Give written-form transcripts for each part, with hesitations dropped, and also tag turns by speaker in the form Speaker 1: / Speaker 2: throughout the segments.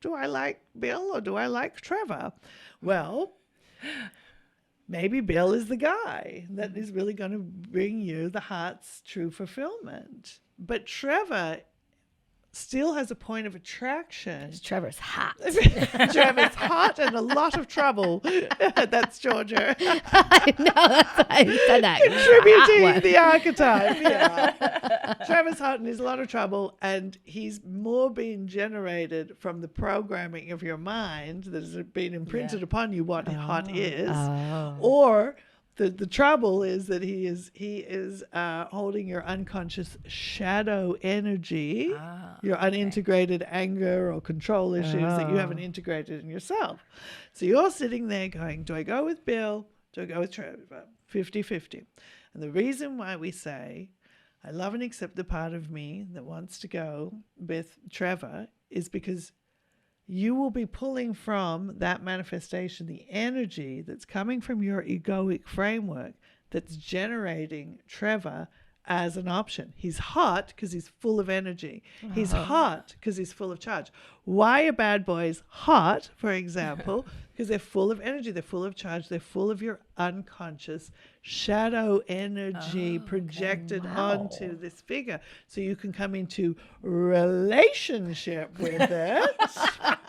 Speaker 1: do I like Bill or do I like Trevor? Well, maybe Bill is the guy that is really going to bring you the heart's true fulfillment. But Trevor still has a point of attraction.
Speaker 2: Trevor's hot.
Speaker 1: Trevor's hot and a lot of trouble. That's Georgia.
Speaker 2: I know, that's why I said that.
Speaker 1: Contributing the archetype. Yeah. Trevor's hot and he's a lot of trouble, and he's more being generated from the programming of your mind that has been imprinted upon you what hot is, or the trouble is that he is holding your unconscious shadow energy, your unintegrated anger or control issues that you haven't integrated in yourself. So you're sitting there going, do I go with Bill? Do I go with Trevor? 50-50. And the reason why we say, I love and accept the part of me that wants to go with Trevor is because you will be pulling from that manifestation the energy that's coming from your egoic framework that's generating Trevor as an option. He's hot because he's full of energy. He's hot because he's full of charge. Why are bad boys hot, for example? Because they're full of energy, they're full of charge, they're full of your unconscious shadow energy projected onto this figure. So you can come into relationship with it.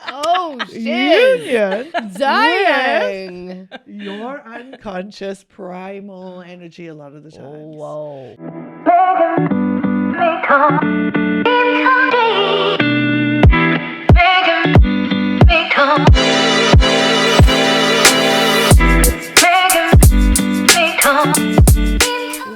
Speaker 2: Oh, shit.
Speaker 1: Union.
Speaker 2: Dying.
Speaker 1: With your unconscious primal energy a lot of the time.
Speaker 2: Whoa.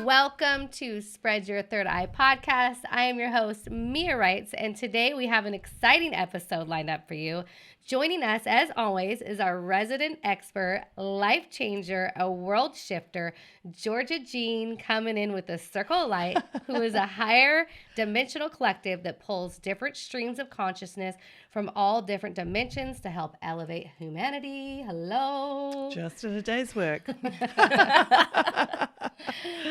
Speaker 2: Welcome to Spread Your Third Eye podcast. I am your host, Mia Wrights, and today we have an exciting episode lined up for you. Joining us, as always, is our resident expert, life changer, a world shifter, Georgia Jean, coming in with a circle of light, who is a higher dimensional collective that pulls different streams of consciousness from all different dimensions to help elevate humanity. Hello.
Speaker 1: Just in a day's work.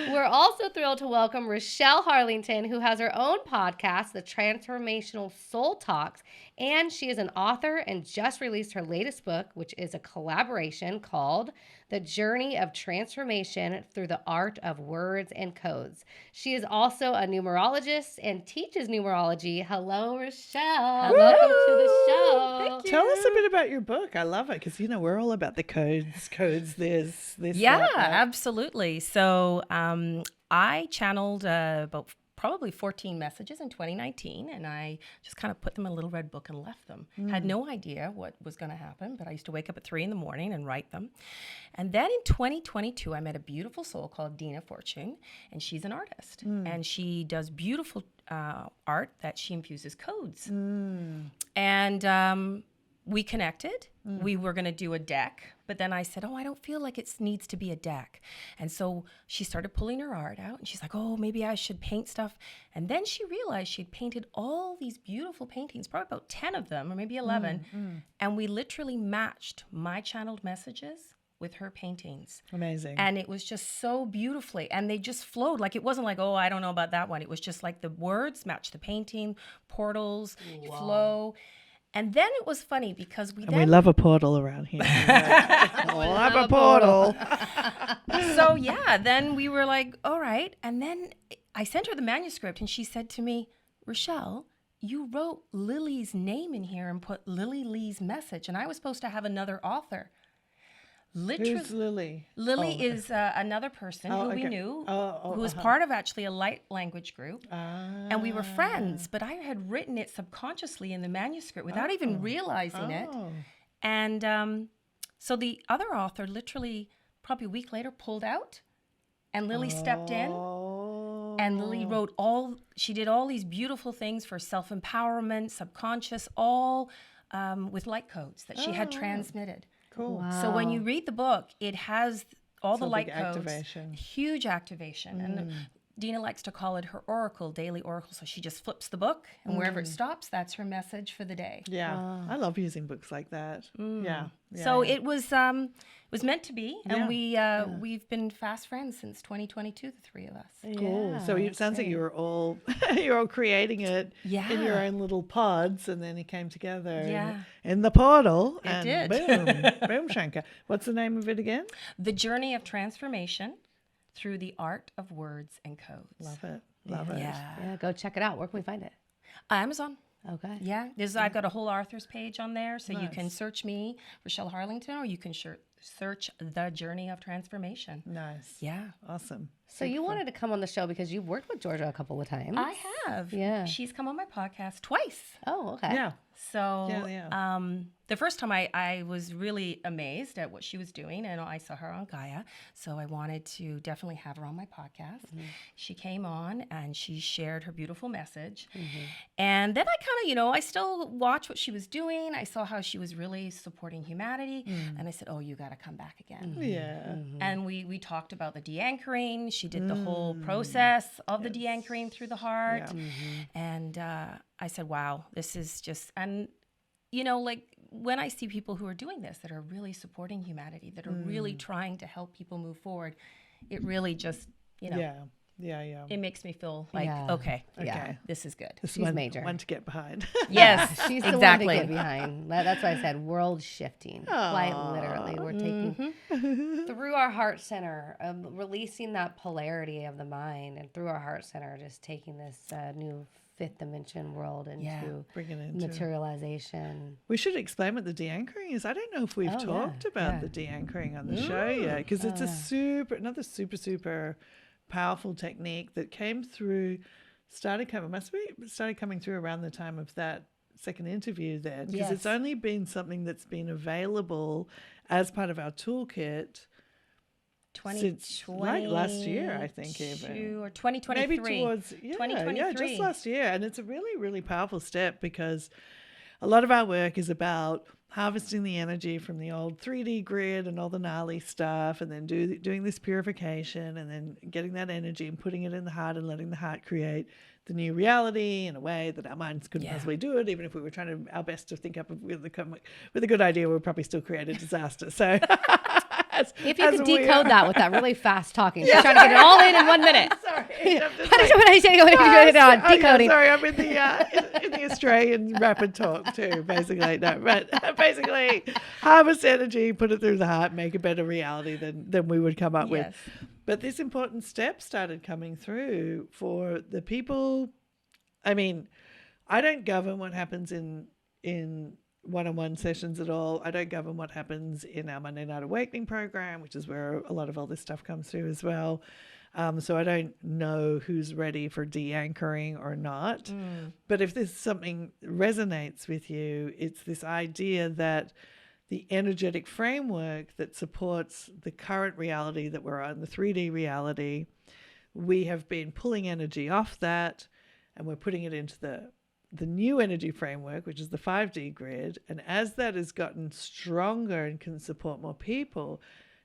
Speaker 2: We're also thrilled to welcome Raschell Harlingten, who has her own podcast, The Transformational Soul Talks, and she is an author and just released her latest book, which is a collaboration called The Journey of Transformation Through the Art of Words and Codes. She is also a numerologist and teaches numerology. Hello, Raschell. Welcome to the show.
Speaker 3: Thank you.
Speaker 1: Tell us a bit about your book. I love it because, we're all about the codes, this.
Speaker 3: Yeah,
Speaker 1: that.
Speaker 3: absolutely. So I channeled about probably 14 messages in 2019, and I just kind of put them in a little red book and left them. Had no idea what was going to happen, but I used to wake up at 3 a.m. and write them. And then in 2022, I met a beautiful soul called Dina Fortune, and she's an artist, and she does beautiful art that she infuses codes. And we connected. We were going to do a deck, but then I said, I don't feel like it needs to be a deck. And so she started pulling her art out, and she's like, maybe I should paint stuff. And then she realized she'd painted all these beautiful paintings, probably about 10 of them, or maybe 11. And we literally matched my channeled messages with her paintings.
Speaker 1: Amazing.
Speaker 3: And it was just so beautifully, and they just flowed. Like, it wasn't like, I don't know about that one. It was just like the words matched the painting, portals, flow. And then it was funny because we
Speaker 1: love a portal around here. love a portal.
Speaker 3: So then we were like, all right. And then I sent her the manuscript, and she said to me, Raschell, you wrote Lily's name in here and put Lily Lee's message, and I was supposed to have another author.
Speaker 1: Who's Lily?
Speaker 3: Lily is another person who we knew, who was part of actually a light language group. And we were friends, but I had written it subconsciously in the manuscript without even realizing it. And so the other author literally probably a week later pulled out, and Lily stepped in. And Lily wrote she did all these beautiful things for self-empowerment, subconscious, all with light codes that she had transmitted.
Speaker 1: Cool.
Speaker 2: Wow.
Speaker 3: So when you read the book, it has all the light codes,
Speaker 1: activation.
Speaker 3: huge activation. And Dina likes to call it her oracle, daily oracle. So she just flips the book, and wherever it stops, that's her message for the day.
Speaker 1: Yeah, I love using books like that. Yeah.
Speaker 3: So it was meant to be, and we've been fast friends since 2022, the three of us.
Speaker 1: Cool. So it sounds like you were all you're all creating it in your own little pods, and then it came together in the portal.
Speaker 3: It did.
Speaker 1: Boom, Shanka. What's the name of it again?
Speaker 3: The Journey of Transformation Through the Art of Words and Codes.
Speaker 1: Love it. Love it.
Speaker 2: Yeah, go check it out. Where can we find it?
Speaker 3: Amazon.
Speaker 2: Okay.
Speaker 3: Yeah, I've got a whole author's page on there, so you can search me, Raschell Harlingten, or you can search The Journey of Transformation.
Speaker 1: Nice.
Speaker 3: Yeah.
Speaker 1: Awesome.
Speaker 2: So you wanted to come on the show because you've worked with Georgia a couple of times.
Speaker 3: I have.
Speaker 2: Yeah.
Speaker 3: She's come on my podcast twice.
Speaker 2: Oh, okay.
Speaker 1: Yeah.
Speaker 3: So the first time I was really amazed at what she was doing, and I saw her on Gaia, so I wanted to definitely have her on my podcast. She came on and she shared her beautiful message. And then I kind of, I still watched what she was doing. I saw how she was really supporting humanity, and I said, oh, you got to come back again.
Speaker 1: Yeah.
Speaker 3: And we talked about the de-anchoring. She did the whole process of the de-anchoring through the heart. And I said, wow, this is just, and like when I see people who are doing this, that are really supporting humanity, that are really trying to help people move forward, it really just, it makes me feel like, okay, this is good.
Speaker 2: She's major.
Speaker 1: One to get behind.
Speaker 3: Yes,
Speaker 2: she's the one to get behind. That's why I said world shifting. Quite literally, we're taking through our heart center, releasing that polarity of the mind, and through our heart center, just taking this new fifth dimension world into materialization.
Speaker 1: We should explain what the de-anchoring is. I don't know if we've talked about the de-anchoring on the show yet, because it's another super powerful technique that started coming through around the time of that second interview there, because it's only been something that's been available as part of our toolkit since like last year, I think, even
Speaker 3: or 2023,
Speaker 1: maybe towards
Speaker 3: 2023,
Speaker 1: just last year. And it's a really, really powerful step, because a lot of our work is about harvesting the energy from the old 3D grid and all the gnarly stuff, and then doing this purification, and then getting that energy and putting it in the heart and letting the heart create the new reality in a way that our minds couldn't possibly do it. Even if we were trying our best to think up with a good idea, we'd probably still create a disaster. So
Speaker 2: if you could decode that with that really fast talking, just trying to get it all in 1 minute.
Speaker 1: Sorry.
Speaker 2: Decoding.
Speaker 1: Sorry, I'm in the Australian rapid talk too, basically. No, but basically harvest energy, put it through the heart, make a better reality than we would come up with. But this important step started coming through for the people. I mean, I don't govern what happens in one-on-one sessions at all. I don't govern what happens in our Monday Night Awakening program, which is where a lot of all this stuff comes through as well. So I don't know who's ready for de-anchoring or not. But if this something resonates with you, it's this idea that the energetic framework that supports the current reality that we're on, the 3D reality, we have been pulling energy off that, and we're putting it into the new energy framework, which is the 5D grid. And as that has gotten stronger and can support more people,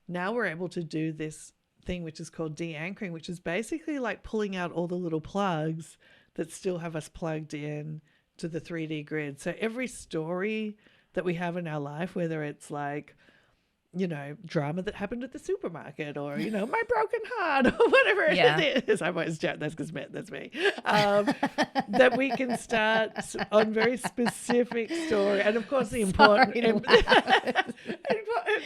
Speaker 1: now we're able to do this thing which is called de-anchoring, which is basically like pulling out all the little plugs that still have us plugged in to the 3D grid. So every story that we have in our life, whether it's like, drama that happened at the supermarket, or, my broken heart, or whatever it is. I've always joked, that's me. That we can start on very specific story. And of course the important,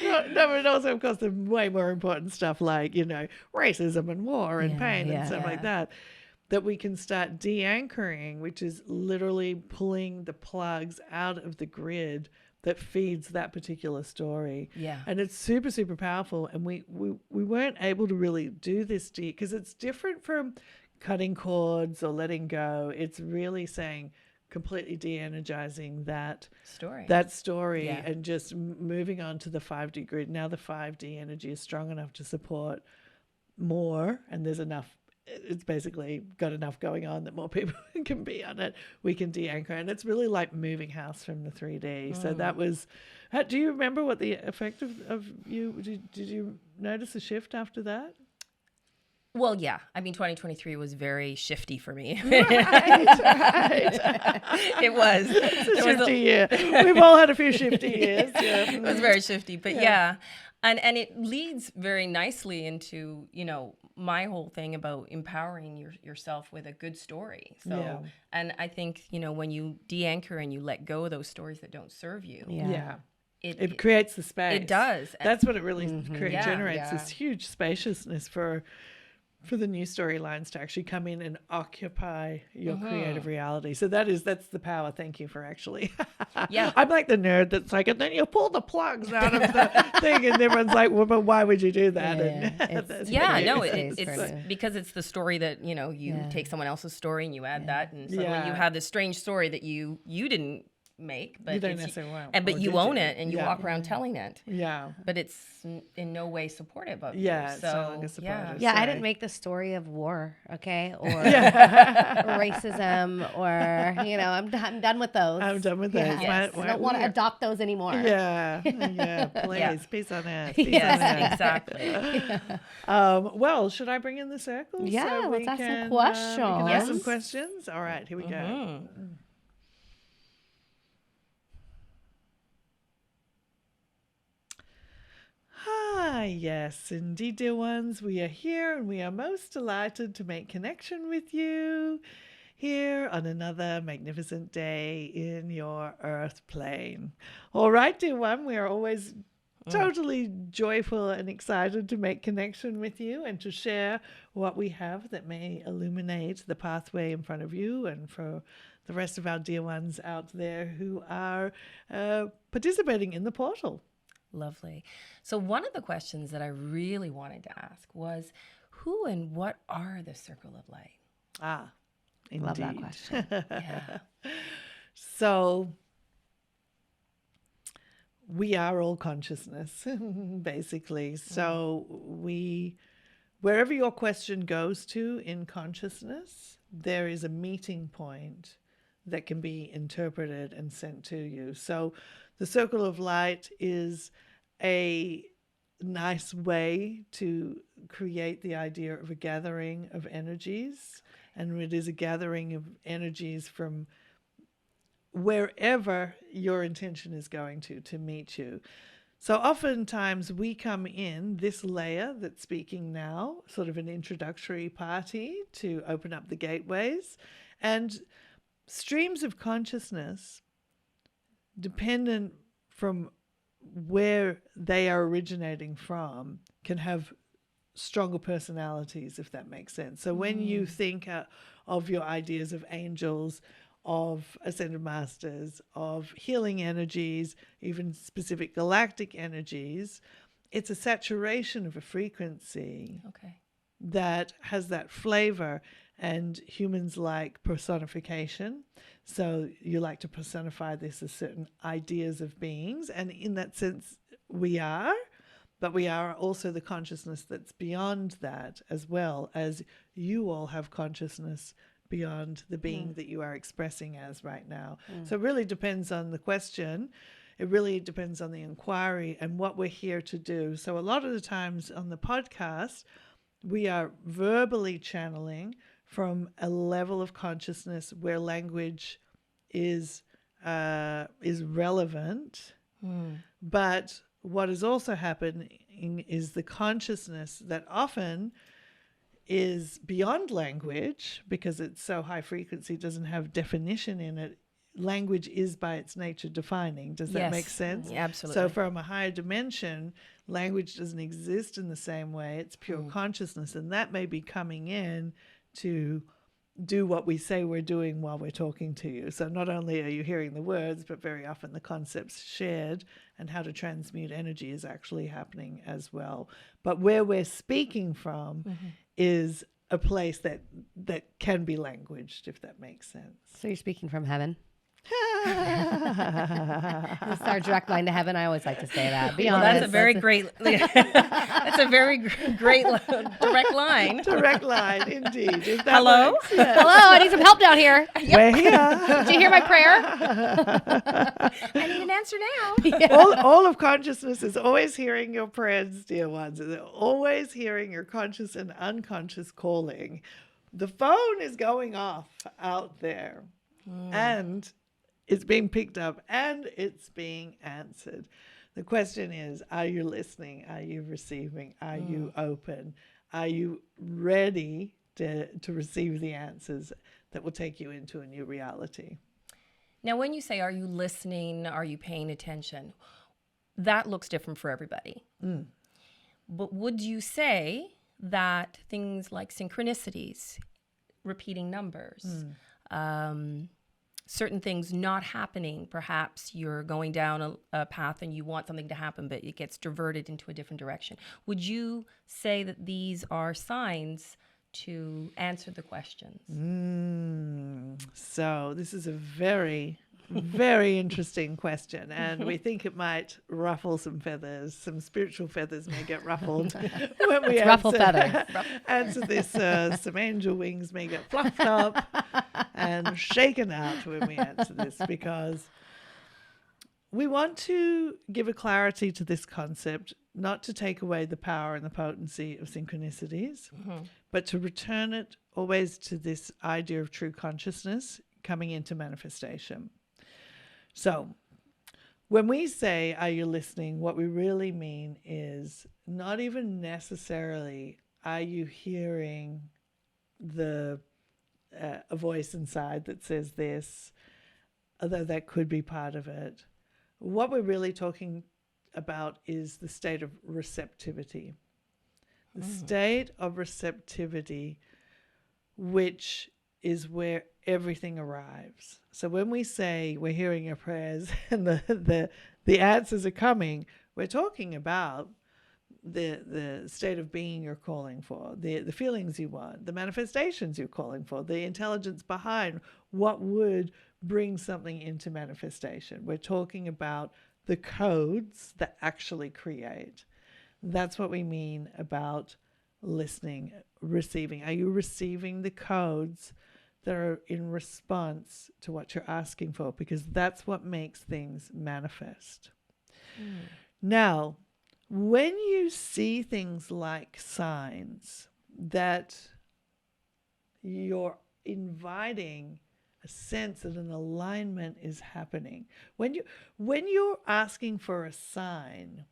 Speaker 1: but also of course the way more important stuff like, racism and war and pain and stuff like that we can start de-anchoring, which is literally pulling the plugs out of the grid that feeds that particular story. And it's super, super powerful. And we weren't able to really do this because it's different from cutting cords or letting go. It's really saying completely de-energizing that story and just moving on to the 5D grid. Now the 5D energy is strong enough to support more, and there's enough. It's basically got enough going on that more people can be on it. We can de-anchor, and it's really like moving house from the 3D. So that was. Do you remember what the effect of you? Did you notice a shift after that?
Speaker 3: Well, yeah. I mean, 2023 was very shifty for me.
Speaker 1: Right.
Speaker 3: It was.
Speaker 1: It's a shifty year. We've all had a few shifty years. Yeah.
Speaker 3: It was very shifty, but yeah. And it leads very nicely into, my whole thing about empowering yourself with a good story. So, and I think, when you de-anchor and you let go of those stories that don't serve you.
Speaker 1: Yeah. It creates the space.
Speaker 3: It does.
Speaker 1: That's what it really generates, this huge spaciousness for the new storylines to actually come in and occupy your creative reality. So that's the power. Thank you for actually. I'm like the nerd that's like, and then you pull the plugs out of the thing, and everyone's like, well, but why would you do that?
Speaker 3: It's because it's the story that you take someone else's story and you add that, and suddenly you have this strange story that you didn't make, but
Speaker 1: you don't necessarily
Speaker 3: but you own it and you walk around telling it.
Speaker 1: Yeah.
Speaker 3: But it's in no way supportive of
Speaker 1: you.
Speaker 3: So,
Speaker 1: it's not like a supportive
Speaker 2: Yeah,
Speaker 1: story.
Speaker 2: I didn't make the story of war, okay? Or racism, or, I'm done with those.
Speaker 1: I'm done with those.
Speaker 2: Yes. I don't want to adopt those anymore.
Speaker 1: Yeah, please. Peace on earth.
Speaker 3: Exactly.
Speaker 1: Well, should I bring in the circle?
Speaker 2: Yeah,
Speaker 1: so
Speaker 2: let's ask some questions.
Speaker 1: We can ask some questions. All right, here we go. Yes, indeed, dear ones, we are here and we are most delighted to make connection with you here on another magnificent day in your earth plane. All right, dear one, we are always totally joyful and excited to make connection with you and to share what we have that may illuminate the pathway in front of you and for the rest of our dear ones out there who are participating in the portal.
Speaker 3: Lovely. So one of the questions that I really wanted to ask was, who and what are the Circle of Light?
Speaker 1: Indeed.
Speaker 2: Love that question.
Speaker 3: Yeah.
Speaker 1: So we are all consciousness, basically. So wherever your question goes to in consciousness, there is a meeting point that can be interpreted and sent to you. So the Circle of Light is a nice way to create the idea of a gathering of energies. And it is a gathering of energies from wherever your intention is going to meet you. So oftentimes we come in this layer that's speaking now, sort of an introductory party to open up the gateways, and streams of consciousness, dependent from where they are originating from, can have stronger personalities, if that makes sense. So when you think of your ideas of angels, of ascended masters, of healing energies, even specific galactic energies, it's a saturation of a frequency that has that flavor. And humans like personification. So you like to personify this as certain ideas of beings. And in that sense, we are. But we are also the consciousness that's beyond that, as well as you all have consciousness beyond the being that you are expressing as right now. So it really depends on the question. It really depends on the inquiry and what we're here to do. So a lot of the times on the podcast, we are verbally channeling from a level of consciousness where language is relevant. But what is also happening is the consciousness that often is beyond language, because it's so high frequency, doesn't have definition in it. Language is by its nature defining. Does that make sense?
Speaker 3: Yeah, absolutely.
Speaker 1: So from a higher dimension, language doesn't exist in the same way. It's pure consciousness, and that may be coming in to do what we say we're doing while we're talking to you. So not only are you hearing the words, but very often the concepts shared and how to transmute energy is actually happening as well. But where we're speaking from is a place that can be languaged, if that makes sense.
Speaker 2: So you're speaking from heaven? It's our direct line to heaven. I always like to say that. Be honest.
Speaker 3: That's a very great. That's a very great direct line.
Speaker 1: Direct line, indeed. If that
Speaker 3: Hello?
Speaker 1: works, yes.
Speaker 2: Hello, I need some help down here.
Speaker 1: We're here.
Speaker 2: Did you hear my prayer?
Speaker 3: I need an answer now.
Speaker 1: All of consciousness is always hearing your prayers, dear ones. They're always hearing your conscious and unconscious calling. The phone is going off out there, and it's being picked up, and it's being answered. The question is, are you listening? Are you receiving? Are you open? Are you ready to receive the answers that will take you into a new reality?
Speaker 3: Now, when you say, are you listening? Are you paying attention? That looks different for everybody. But would you say that things like synchronicities, repeating numbers, certain things not happening, perhaps you're going down a path and you want something to happen, but it gets diverted into a different direction. Would you say that these are signs to answer the questions?
Speaker 1: So this is a very, very interesting question, and we think it might ruffle some feathers. Some spiritual feathers may get ruffled when we answer this. Some angel wings may get fluffed up and shaken out when we answer this, because we want to give a clarity to this concept, not to take away the power and the potency of synchronicities, but to return it always to this idea of true consciousness coming into manifestation. So when we say, are you listening? What we really mean is not even necessarily, are you hearing a voice inside that says this, although that could be part of it. What we're really talking about is the state of receptivity. The state of receptivity, which is where everything arrives. So when we say we're hearing your prayers and the answers are coming, we're talking about the state of being you're calling for, the feelings you want, the manifestations you're calling for, the intelligence behind what would bring something into manifestation. We're talking about the codes that actually create. That's what we mean about listening, receiving. Are you receiving the codes that are in response to what you're asking for? Because that's what makes things manifest. Now, when you see things like signs that you're inviting a sense that an alignment is happening, when you're asking for a sign,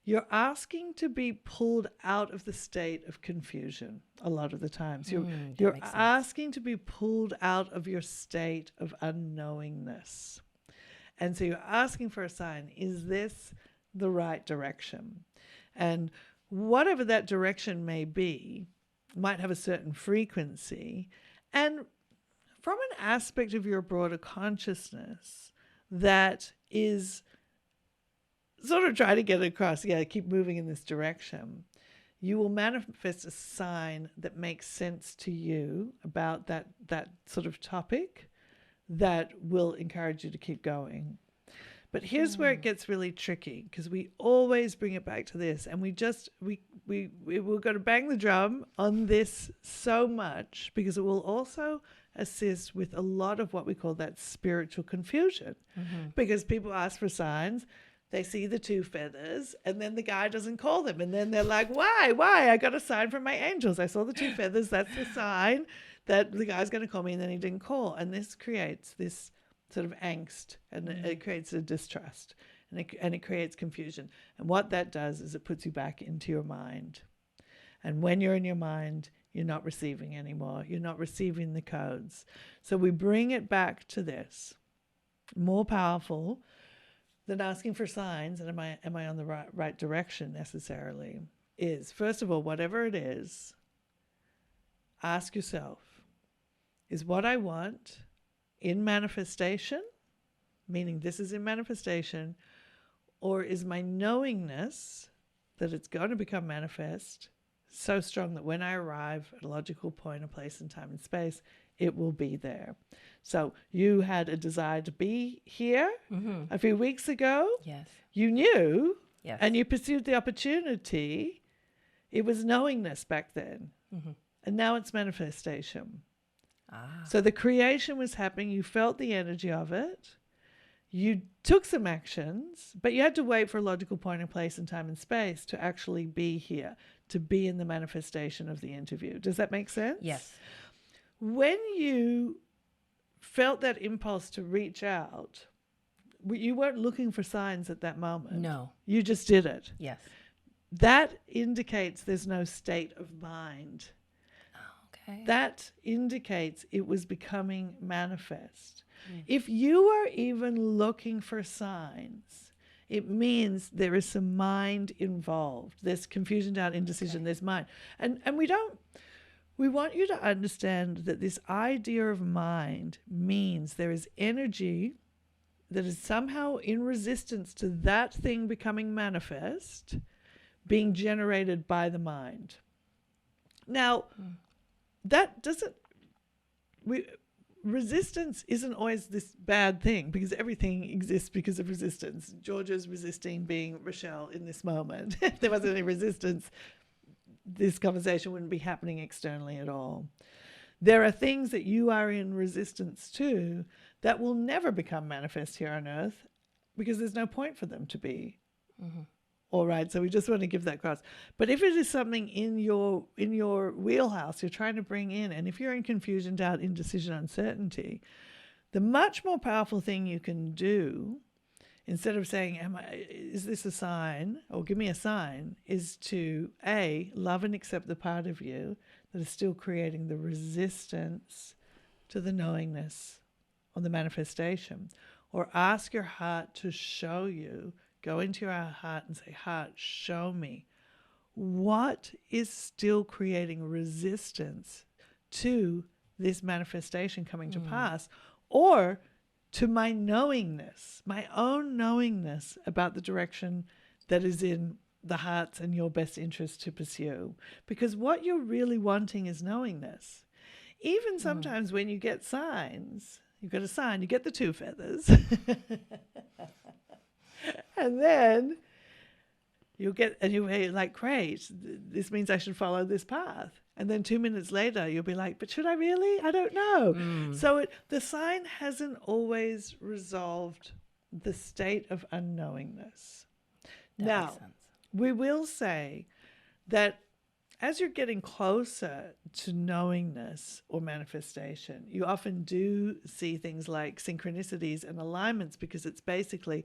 Speaker 1: you're asking to be pulled out of the state of confusion a lot of the times. You're asking to be pulled out of your state of unknowingness. And so you're asking for a sign. Is this the right direction? And whatever that direction may be, might have a certain frequency. And from an aspect of your broader consciousness that is sort of trying to get across, keep moving in this direction, you will manifest a sign that makes sense to you about that sort of topic that will encourage you to keep going. But here's where it gets really tricky, because we always bring it back to this, and we're going to bang the drum on this so much because it will also assist with a lot of what we call that spiritual confusion. Because people ask for signs, they see the two feathers, and then the guy doesn't call them, and then they're like, why? I got a sign from my angels. I saw the two feathers. That's the sign that the guy's going to call me, and then he didn't call. And this creates this sort of angst, and it creates a distrust, and it creates confusion. And what that does is it puts you back into your mind. And when you're in your mind, you're not receiving anymore. You're not receiving the codes. So we bring it back to this. More powerful than asking for signs, and am I on the right direction necessarily, is, first of all, whatever it is, ask yourself, is what I want in manifestation, meaning this is in manifestation, or is my knowingness that it's going to become manifest so strong that when I arrive at a logical point, a place in time and space, it will be there. So you had a desire to be here a few weeks ago.
Speaker 3: Yes.
Speaker 1: You knew,
Speaker 3: yes.
Speaker 1: and you pursued the opportunity. It was knowingness back then. And now it's manifestation. So the creation was happening. You felt the energy of it. You took some actions, but you had to wait for a logical point in place and time and space to actually be here, to be in the manifestation of the interview. Does that make sense?
Speaker 3: Yes.
Speaker 1: When you felt that impulse to reach out, you weren't looking for signs at that moment.
Speaker 3: No.
Speaker 1: You just did it.
Speaker 3: Yes.
Speaker 1: That indicates there's no state of mind.
Speaker 3: Okay.
Speaker 1: That indicates it was becoming manifest. If you are even looking for signs, it means there is some mind involved. There's confusion, doubt, indecision, there's mind. And we want you to understand that this idea of mind means there is energy that is somehow in resistance to that thing becoming manifest, being generated by the mind. Now, that doesn't... resistance isn't always this bad thing, because everything exists because of resistance. Georgia's resisting being Raschell in this moment. If there wasn't any resistance, this conversation wouldn't be happening externally at all. There are things that you are in resistance to that will never become manifest here on earth because there's no point for them to be. All right, so we just want to give that across. But if it is something in your wheelhouse you're trying to bring in, and if you're in confusion, doubt, indecision, uncertainty, the much more powerful thing you can do, instead of saying, is this a sign, or give me a sign, is to A, love and accept the part of you that is still creating the resistance to the knowingness or the manifestation, or ask your heart to show you. Go into your heart and say, heart, show me what is still creating resistance to this manifestation coming to pass, or to my knowingness, my own knowingness about the direction that is in the heart's and your best interest to pursue. Because what you're really wanting is knowingness. Even sometimes when you get signs, you've got a sign, you get the 2 feathers. And then you'll be like, great, this means I should follow this path. And then 2 minutes later, you'll be like, but should I really? I don't know. So the sign hasn't always resolved the state of unknowingness. That makes sense. We will say that as you're getting closer to knowingness or manifestation, you often do see things like synchronicities and alignments, because it's basically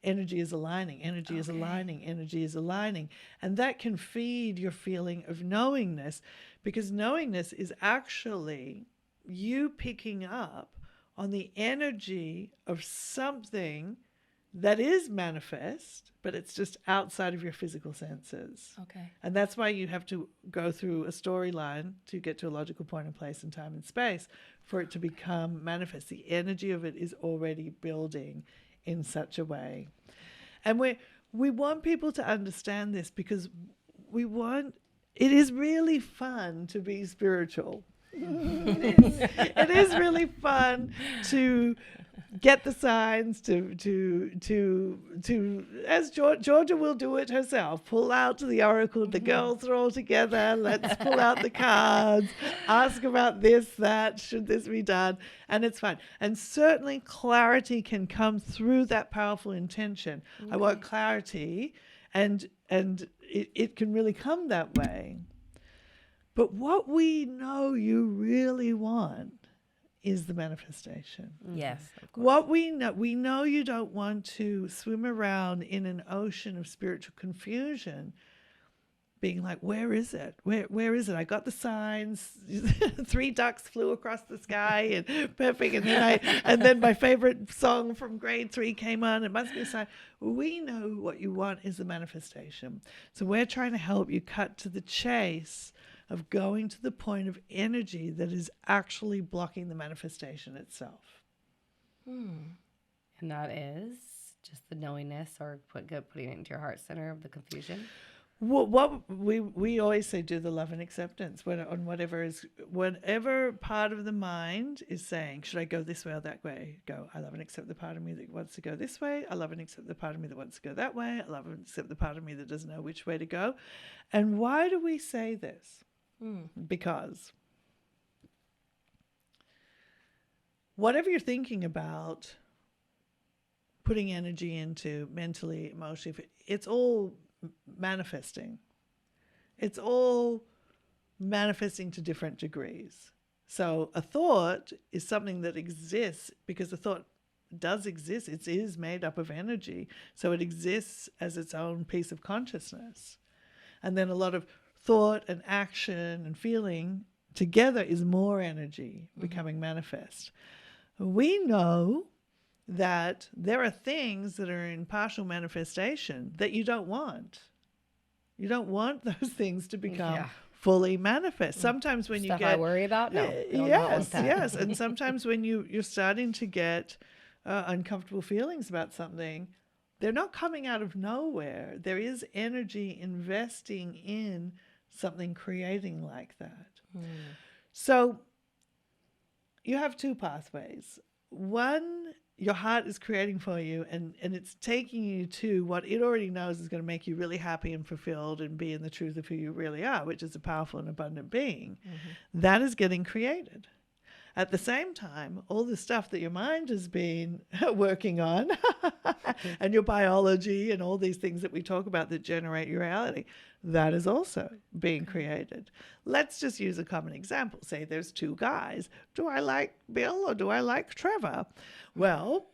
Speaker 1: energy is aligning, energy is aligning, energy is aligning. And that can feed your feeling of knowingness, because knowingness is actually you picking up on the energy of something that is manifest, but it's just outside of your physical senses.
Speaker 3: Okay.
Speaker 1: And that's why you have to go through a storyline to get to a logical point in place in time and space for it to become manifest. The energy of it is already building in such a way. And we want people to understand this, because it is really fun to be spiritual. It is really fun to get the signs, to as Georgia will do it herself, pull out the oracle, the girls are all together, let's pull out the cards, ask about this, that, should this be done, and it's fun. And certainly clarity can come through that powerful intention. I want clarity, and it can really come that way. But what we know you really want is the manifestation.
Speaker 3: Yes, of course.
Speaker 1: What we know you don't want to swim around in an ocean of spiritual confusion, being like, where is it? Where is it? I got the signs. 3 ducks flew across the sky, and perfect. And then my favorite song from grade 3 came on. It must be a sign. We know what you want is the manifestation. So we're trying to help you cut to the chase of going to the point of energy that is actually blocking the manifestation itself.
Speaker 2: And that is just the knowingness, or putting it into your heart center of the confusion.
Speaker 1: What we always say, do the love and acceptance on whatever part of the mind is saying, should I go this way or that way? Go, I love and accept the part of me that wants to go this way. I love and accept the part of me that wants to go that way. I love and accept the part of me that doesn't know which way to go. And why do we say this? Because whatever you're thinking about, putting energy into mentally, emotionally, it's all manifesting. It's all manifesting to different degrees. So a thought is something that exists because the thought does exist. It is made up of energy. So it exists as its own piece of consciousness. And then a lot of thought and action and feeling together is more energy becoming manifest. We know that there are things that are in partial manifestation that you don't want. You don't want those things to become fully manifest. Sometimes when
Speaker 2: Stuff
Speaker 1: you get...
Speaker 2: I worry about? No.
Speaker 1: Yes. And sometimes when you're starting to get uncomfortable feelings about something, they're not coming out of nowhere. There is energy investing in something creating like that. So you have two pathways. One, your heart is creating for you, and it's taking you to what it already knows is going to make you really happy and fulfilled and be in the truth of who you really are, which is a powerful and abundant being. That is getting created. At the same time, all the stuff that your mind has been working on and your biology and all these things that we talk about that generate your reality, that is also being created. Let's just use a common example. Say there's two guys. Do I like Bill or do I like Trevor? Well,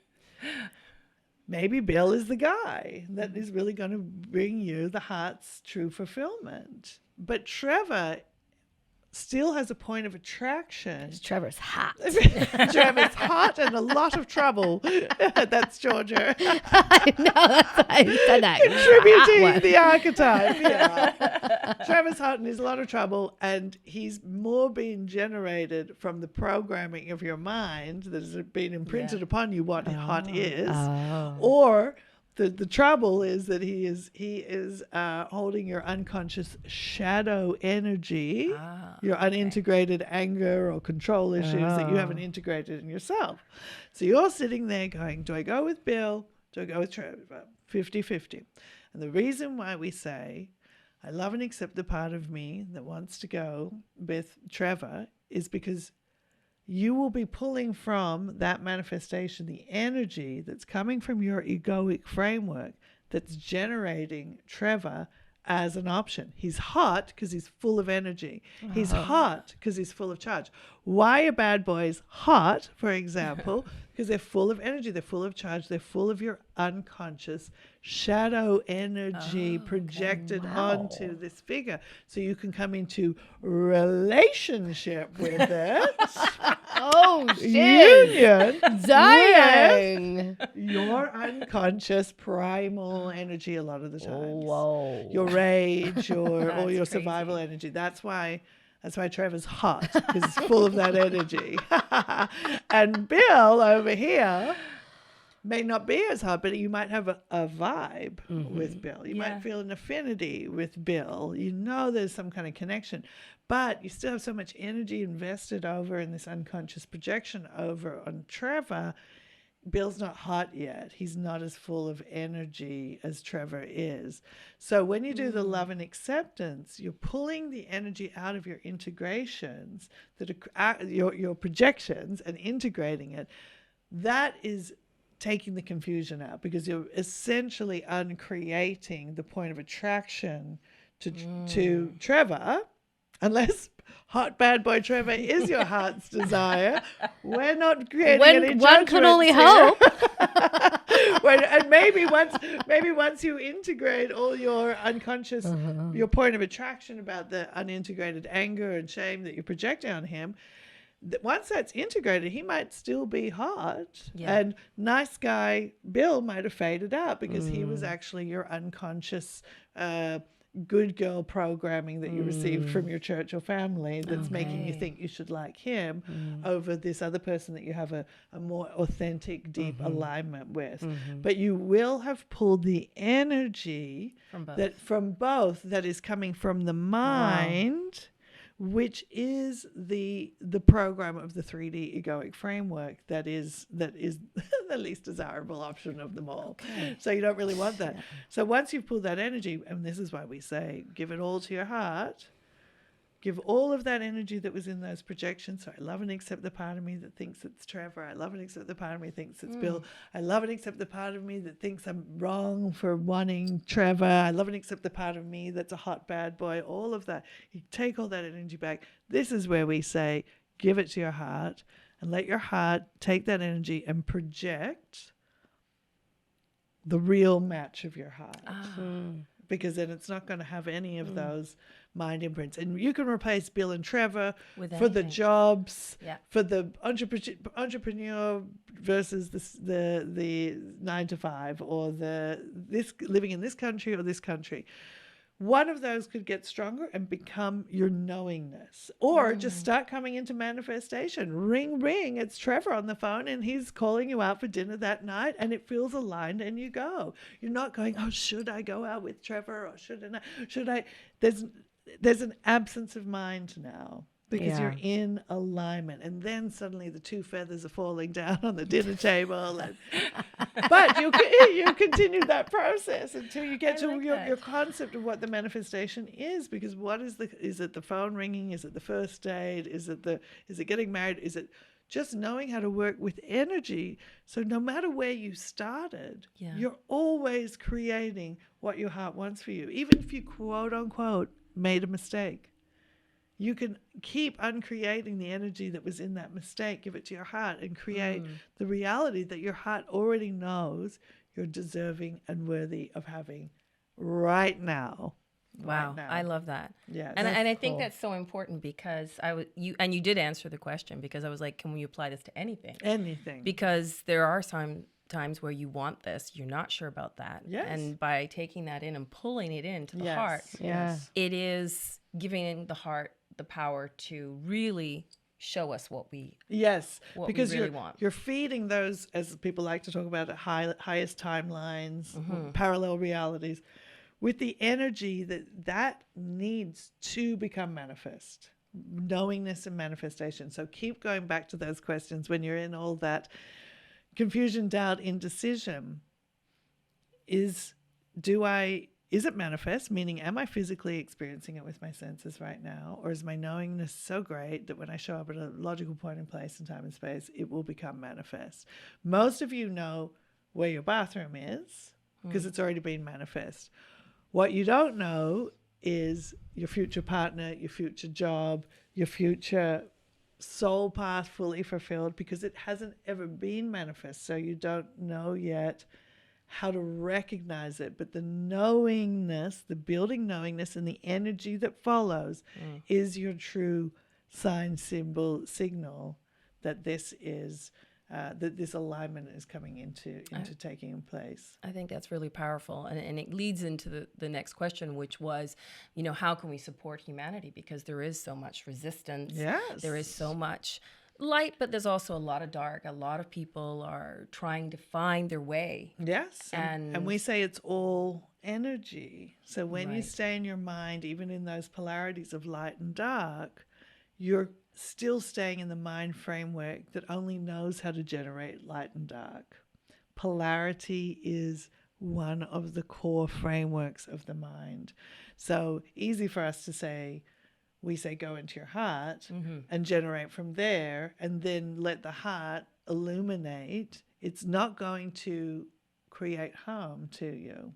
Speaker 1: maybe Bill is the guy that is really going to bring you the heart's true fulfillment. But Trevor still has a point of attraction.
Speaker 2: Trevor's hot.
Speaker 1: Trevor's hot and a lot of trouble. That's Georgia.
Speaker 2: I know, that's why I said that.
Speaker 1: Contributing the archetype. Yeah. Trevor's hot and he's a lot of trouble, and he's more being generated from the programming of your mind that has been imprinted upon you what hot is, or the trouble is that he is holding your unconscious shadow energy, your unintegrated anger or control issues that you haven't integrated in yourself. So you're sitting there going, do I go with Bill? Do I go with Trevor? 50-50. And the reason why we say, I love and accept the part of me that wants to go with Trevor is because you will be pulling from that manifestation the energy that's coming from your egoic framework that's generating Trevor as an option. He's hot because he's full of energy. He's hot because he's full of charge. Why are bad boys hot, for example? Because they're full of energy, they're full of charge, they're full of your unconscious shadow energy projected onto this figure. So you can come into relationship with it.
Speaker 2: Oh, shit.
Speaker 1: Union.
Speaker 2: Dang.
Speaker 1: Your unconscious primal energy a lot of the times.
Speaker 2: Whoa.
Speaker 1: Your rage, or your
Speaker 3: crazy.
Speaker 1: survival energy. That's why Trevor's hot, because he's full of that energy. And Bill over here may not be as hot, but you might have a vibe with Bill. You might feel an affinity with Bill. You know there's some kind of connection, but you still have so much energy invested over in this unconscious projection over on Trevor. Bill's not hot yet. He's not as full of energy as Trevor is. So when you do the love and acceptance, you're pulling the energy out of your integrations, that are your projections, and integrating it. That is taking the confusion out, because you're essentially uncreating the point of attraction to Trevor, unless hot bad boy Trevor is your heart's desire. We're not creating any
Speaker 2: one can only
Speaker 1: here.
Speaker 2: hope.
Speaker 1: And maybe once you integrate all your unconscious, your point of attraction about the unintegrated anger and shame that you project on him, once that's integrated, he might still be hot, and nice guy Bill might have faded out because he was actually your unconscious good girl programming that you received from your church or family that's making you think you should like him over this other person that you have a more authentic, deep alignment with. But you will have pulled the energy from both that is coming from the mind, which is the program of the 3D egoic framework that is the least desirable option of them all. Okay. So you don't really want that. Yeah. So once you've pulled that energy, and this is why we say, give it all to your heart, give all of that energy that was in those projections. So I love and accept the part of me that thinks it's Trevor. I love and accept the part of me that thinks it's Bill. I love and accept the part of me that thinks I'm wrong for wanting Trevor. I love and accept the part of me that's a hot bad boy. All of that. You take all that energy back. This is where we say, give it to your heart and let your heart take that energy and project the real match of your heart. Because then it's not going to have any of those mind imprints. And you can replace Bill and Trevor for the jobs, for the entrepreneur versus the 9 to 5, or this living in this country or this country. One of those could get stronger and become your knowingness, or just start coming into manifestation. Ring, ring, it's Trevor on the phone and he's calling you out for dinner that night, and it feels aligned and you go. You're not going, oh, should I go out with Trevor or should I? There's an absence of mind now because you're in alignment, and then suddenly the 2 feathers are falling down on the dinner table. But you continue that process until you get to your concept of what the manifestation is. Because is it the phone ringing? Is it the first date? Is it getting married? Is it just knowing how to work with energy? So no matter where you started, you're always creating what your heart wants for you. Even if you quote unquote made a mistake, you can keep uncreating the energy that was in that mistake, give it to your heart, and create the reality that your heart already knows you're deserving and worthy of having right now.
Speaker 3: Wow, right now. I love that. Yeah, and I think that's so important, because you did answer the question, because I was like, can we apply this to anything?
Speaker 1: Anything.
Speaker 3: Because there are times where you want this, you're not sure about that.
Speaker 1: Yes.
Speaker 3: And by taking that in and pulling it into the heart, it is giving the heart the power to really show us what we because we really want. You're feeding those, as people like to talk about, highest timelines, parallel realities, with the energy that needs to become manifest. Knowingness and manifestation. So keep going back to those questions when you're in all that confusion, doubt, indecision. Is it manifest? Meaning, am I physically experiencing it with my senses right now? Or is my knowingness so great that when I show up at a logical point in place in time and space, it will become manifest? Most of you know where your bathroom is because it's already been manifest. What you don't know is your future partner, your future job, your future soul path fully fulfilled, because it hasn't ever been manifest. So you don't know yet how to recognize it. But the knowingness, the building knowingness, and the energy that follows is your true sign, symbol, signal that this is that this alignment is coming into taking place. I think that's really powerful, and it leads into the next question, which was, how can we support humanity? Because there is so much resistance. Yes, there is so much light, but there's also a lot of dark. A lot of people are trying to find their way. Yes, and we say it's all energy. So when you stay in your mind, even in those polarities of light and dark, you're still staying in the mind framework that only knows how to generate light and dark. Polarity is one of the core frameworks of the mind. So easy for us to say, we say go into your heart and generate from there, and then let the heart illuminate. It's not going to create harm to you,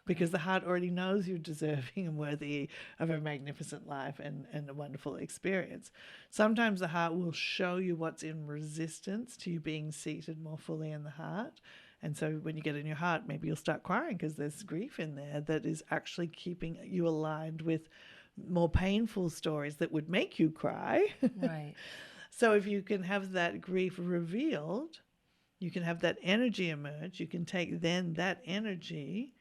Speaker 3: because the heart already knows you're deserving and worthy of a magnificent life and a wonderful experience. Sometimes the heart will show you what's in resistance to you being seated more fully in the heart. And so when you get in your heart, maybe you'll start crying because there's grief in there that is actually keeping you aligned with more painful stories that would make you cry. Right. So if you can have that grief revealed, you can have that energy emerge. You can take then that energy,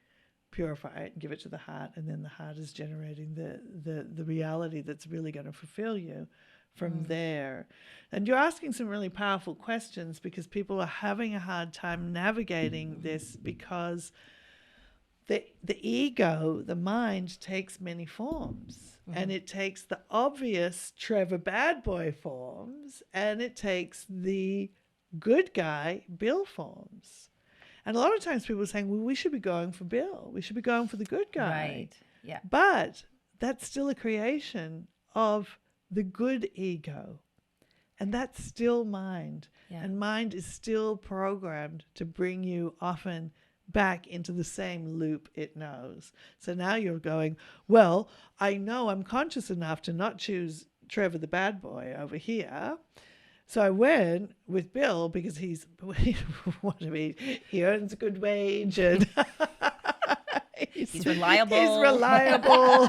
Speaker 1: purify it and give it to the heart, and then the heart is generating the reality that's really going to fulfill you from there. And you're asking some really powerful questions, because people are having a hard time navigating this, because the ego, the mind, takes many forms. And it takes the obvious Trevor bad boy forms, and it takes the good guy Bill forms. And a lot of times people are saying, well, we should be going for Bill. We should be going for the good guy.
Speaker 3: Right. Yeah.
Speaker 1: But that's still a creation of the good ego. And that's still mind. Yeah. And mind is still programmed to bring you often back into the same loop it knows. So now you're going, well, I know I'm conscious enough to not choose Trevor the bad boy over here. So I went with Bill because he's, what I mean, he earns a good wage and
Speaker 3: he's reliable.
Speaker 1: He's reliable.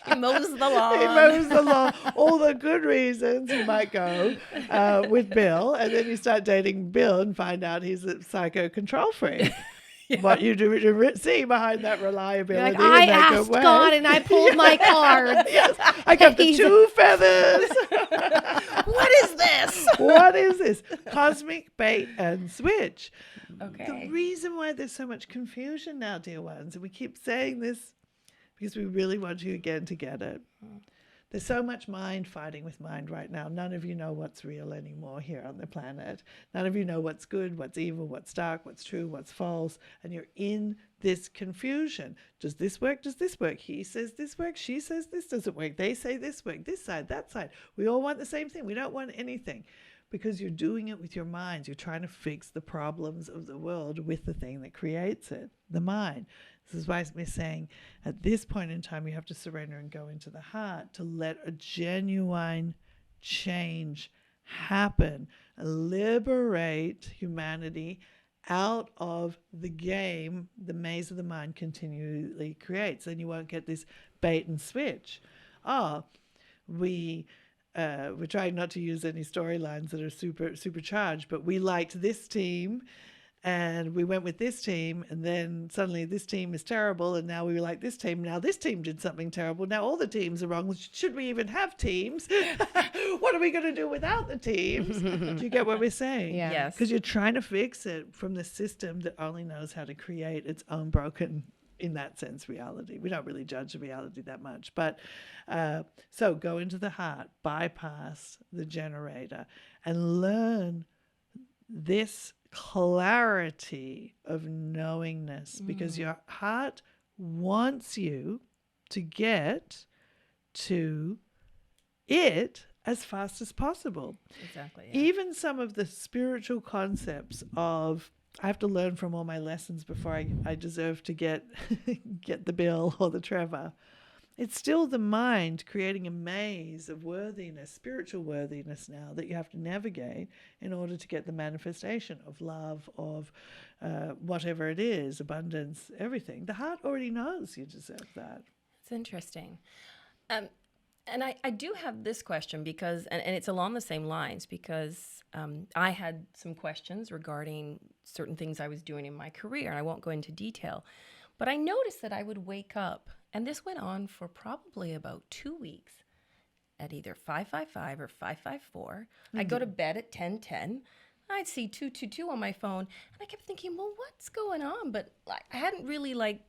Speaker 3: He mows the lawn.
Speaker 1: He mows the lawn. All the good reasons you might go with Bill. And then you start dating Bill and find out he's a psycho control freak. Yeah. What you do to see behind that reliability.
Speaker 2: Like, I asked God and I pulled my cards.
Speaker 1: Yes, I got the two feathers.
Speaker 3: What is this?
Speaker 1: What is this? Cosmic bait and switch.
Speaker 3: Okay.
Speaker 1: The reason why there's so much confusion now, dear ones, and we keep saying this because we really want you again to get it. There's so much mind fighting with mind right now. None of you know what's real anymore here on the planet. None of you know what's good, what's evil, what's dark, what's true, what's false. And you're in this confusion. Does this work? Does this work? He says this works. She says this doesn't work. They say this works. This side, that side. We all want the same thing. We don't want anything. Because you're doing it with your minds. You're trying to fix the problems of the world with the thing that creates it, the mind. This is why we're saying at this point in time, you have to surrender and go into the heart to let a genuine change happen, liberate humanity out of the game the maze of the mind continually creates. Then you won't get this bait and switch. We're trying not to use any storylines that are supercharged, but we liked this team and we went with this team, and then suddenly this team is terrible, and now we like this team. Now this team did something terrible. Now all the teams are wrong. Should we even have teams? What are we going to do without the teams? Do you get what we're saying?
Speaker 2: Yeah.
Speaker 3: Yes.
Speaker 1: Because you're trying to fix it from the system that only knows how to create its own broken, in that sense, reality. We don't really judge the reality that much. But so go into the heart, bypass the generator, and learn this clarity of knowingness, because your heart wants you to get to it as fast as possible.
Speaker 3: Exactly. Yeah.
Speaker 1: Even some of the spiritual concepts of, I have to learn from all my lessons before I deserve to get the Bill or the Trevor. It's still the mind creating a maze of worthiness, spiritual worthiness now, that you have to navigate in order to get the manifestation of love, of whatever it is, abundance, everything. The heart already knows you deserve that.
Speaker 3: It's interesting. And I do have this question because, and it's along the same lines, because I had some questions regarding certain things I was doing in my career, and I won't go into detail, but I noticed that I would wake up, and this went on for probably about 2 weeks, at either 555 or 554. Mm-hmm. I'd go to bed at 10:10. I'd see 222 on my phone, and I kept thinking, well, what's going on? But I hadn't really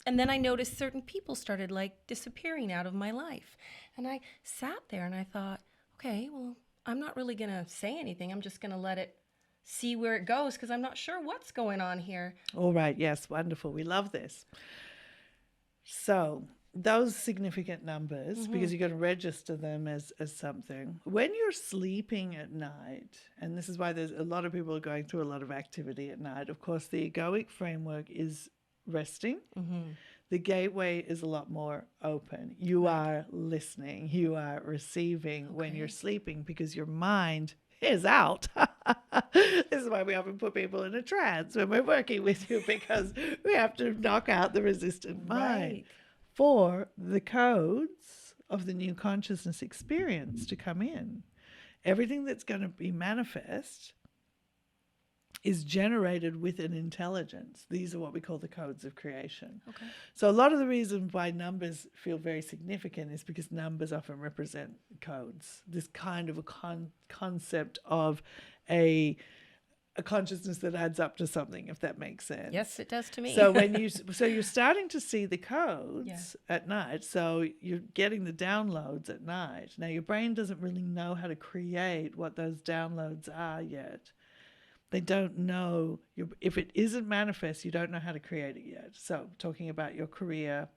Speaker 3: and then I noticed certain people started disappearing out of my life. And I sat there and I thought, okay, well, I'm not really going to say anything. I'm just going to let it see where it goes, because I'm not sure what's going on here.
Speaker 1: All right. Yes. Wonderful. We love this. So those significant numbers, because you're going to register them as something. When you're sleeping at night, and this is why there's a lot of people are going through a lot of activity at night. Of course, the egoic framework is resting. The gateway is a lot more open. You are listening. You are receiving when you're sleeping, because your mind is out. This is why we often put people in a trance when we're working with you, because we have to knock out the resistant mind for the codes of the new consciousness experience to come in. Everything that's going to be manifest is generated with an intelligence. These are what we call the codes of creation.
Speaker 3: Okay.
Speaker 1: So a lot of the reason why numbers feel very significant is because numbers often represent codes. This kind of a concept of a consciousness that adds up to something, if that makes sense.
Speaker 3: Yes, it does to me.
Speaker 1: So you're starting to see the codes at night. So you're getting the downloads at night. Now your brain doesn't really know how to create what those downloads are yet. They don't know, if it isn't manifest, you don't know how to create it yet. So talking about your career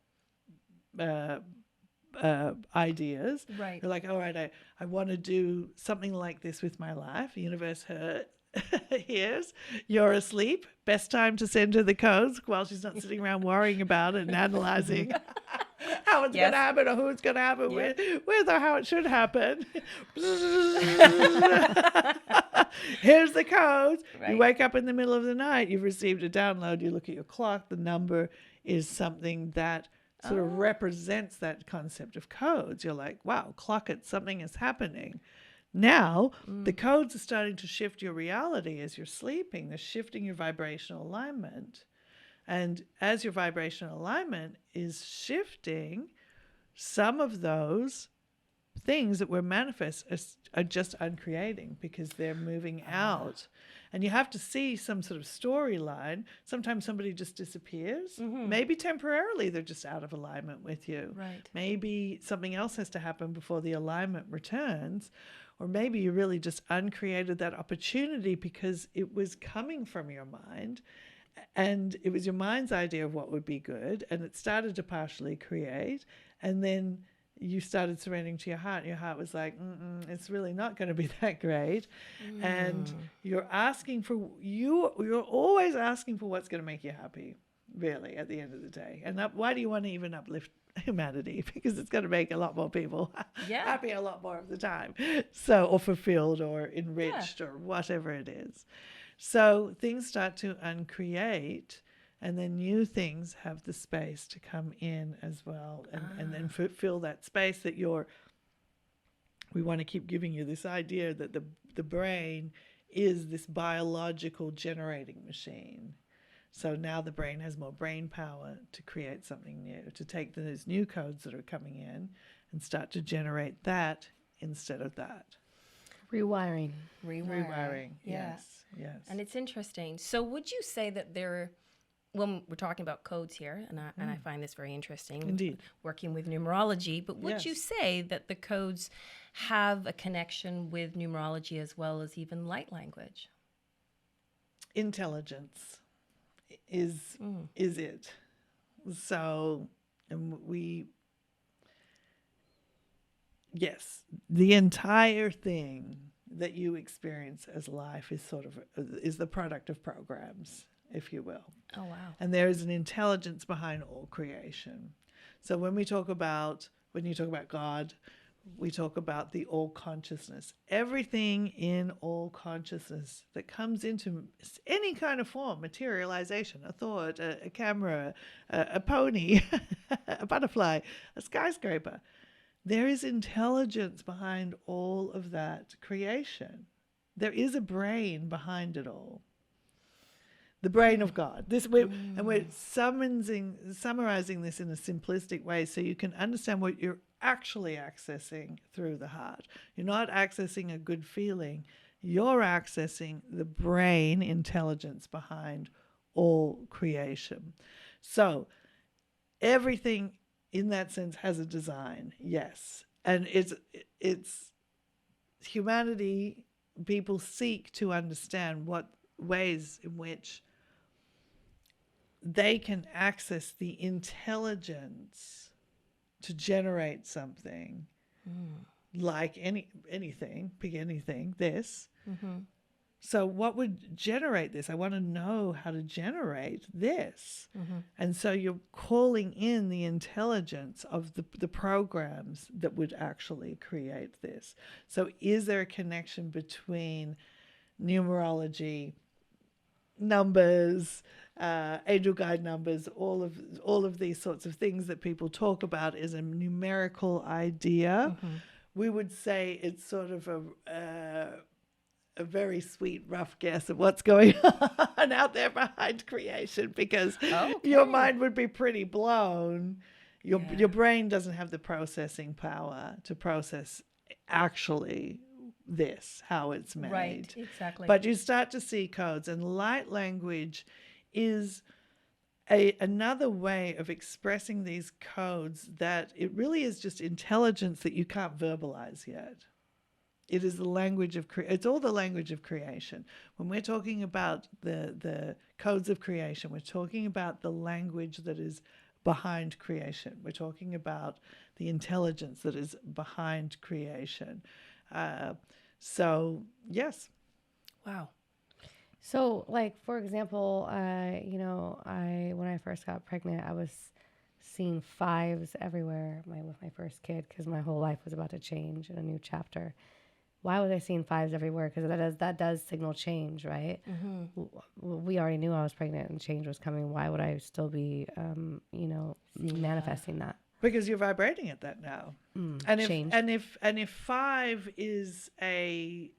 Speaker 1: ideas,
Speaker 3: right?
Speaker 1: You're like, all right, I want to do something like this with my life. The universe hears you're asleep. Best time to send her the codes while she's not sitting around worrying about it and analyzing how it's going to happen or who it's going to happen with or how it should happen. Here's the codes. Right. You wake up in the middle of the night. You've received a download. You look at your clock. The number is something that sort of represents that concept of codes. You're like, wow, clock it. Something is happening. Now, the codes are starting to shift your reality as you're sleeping. They're shifting your vibrational alignment. And as your vibrational alignment is shifting, some of those things that were manifest are just uncreating because they're moving out. And you have to see some sort of storyline. Sometimes somebody just disappears. Maybe temporarily they're just out of alignment with you.
Speaker 3: Right.
Speaker 1: Maybe something else has to happen before the alignment returns. Or maybe you really just uncreated that opportunity because it was coming from your mind. And it was your mind's idea of what would be good. And it started to partially create. And then you started surrendering to your heart. And your heart was like, it's really not going to be that great. And you're always asking for what's going to make you happy, really, at the end of the day. And why do you want to even uplift humanity? Because it's going to make a lot more people happy a lot more of the time. So, or fulfilled or enriched or whatever it is. So things start to uncreate, and then new things have the space to come in as well, and then fill that space that we want to keep giving you this idea that the brain is this biological generating machine. So now the brain has more brain power to create something new, to take those new codes that are coming in and start to generate that instead of that.
Speaker 2: Rewiring.
Speaker 1: Yes.
Speaker 3: And it's interesting. So would you say that when we're talking about codes here, and I find this very interesting,
Speaker 1: indeed,
Speaker 3: working with numerology, but would you say that the codes have a connection with numerology as well as even light language?
Speaker 1: Intelligence is it. So, and the entire thing that you experience as life is the product of programs, if you will.
Speaker 3: Oh, wow.
Speaker 1: And there is an intelligence behind all creation. So when you talk about God, we talk about the all consciousness. Everything in all consciousness that comes into any kind of form, materialization, a thought, a camera, a pony, a butterfly, a skyscraper. There is intelligence behind all of that creation. There is a brain behind it all. The brain of God. And we're summarizing this in a simplistic way so you can understand what you're actually accessing through the heart. You're not accessing a good feeling. You're accessing the brain intelligence behind all creation. So everything in that sense has a design, yes. And it's humanity, people seek to understand what ways in which they can access the intelligence to generate something like anything, pick anything, this. So what would generate this? I want to know how to generate this. And so you're calling in the intelligence of the programs that would actually create this. So is there a connection between numerology, numbers, angel guide numbers, all of these sorts of things that people talk about is a numerical idea? We would say it's sort of a very sweet, rough guess of what's going on out there behind creation, because your mind would be pretty blown. Your brain doesn't have the processing power to process actually how it's made.
Speaker 3: Right, exactly.
Speaker 1: But you start to see codes, and light language is another way of expressing these codes that it really is just intelligence that you can't verbalize yet. It is the language of it's all the language of creation. When we're talking about the codes of creation, we're talking about the language that is behind creation. We're talking about the intelligence that is behind creation. So, yes.
Speaker 3: Wow.
Speaker 2: So, like, for example, when I first got pregnant, I was seeing 5s everywhere with my first kid, because my whole life was about to change in a new chapter. Why was I seeing 5s everywhere? Because that does signal change, right? Mm-hmm. We already knew I was pregnant and change was coming. Why would I still be, manifesting that?
Speaker 1: Because you're vibrating at that now. And if 5 is a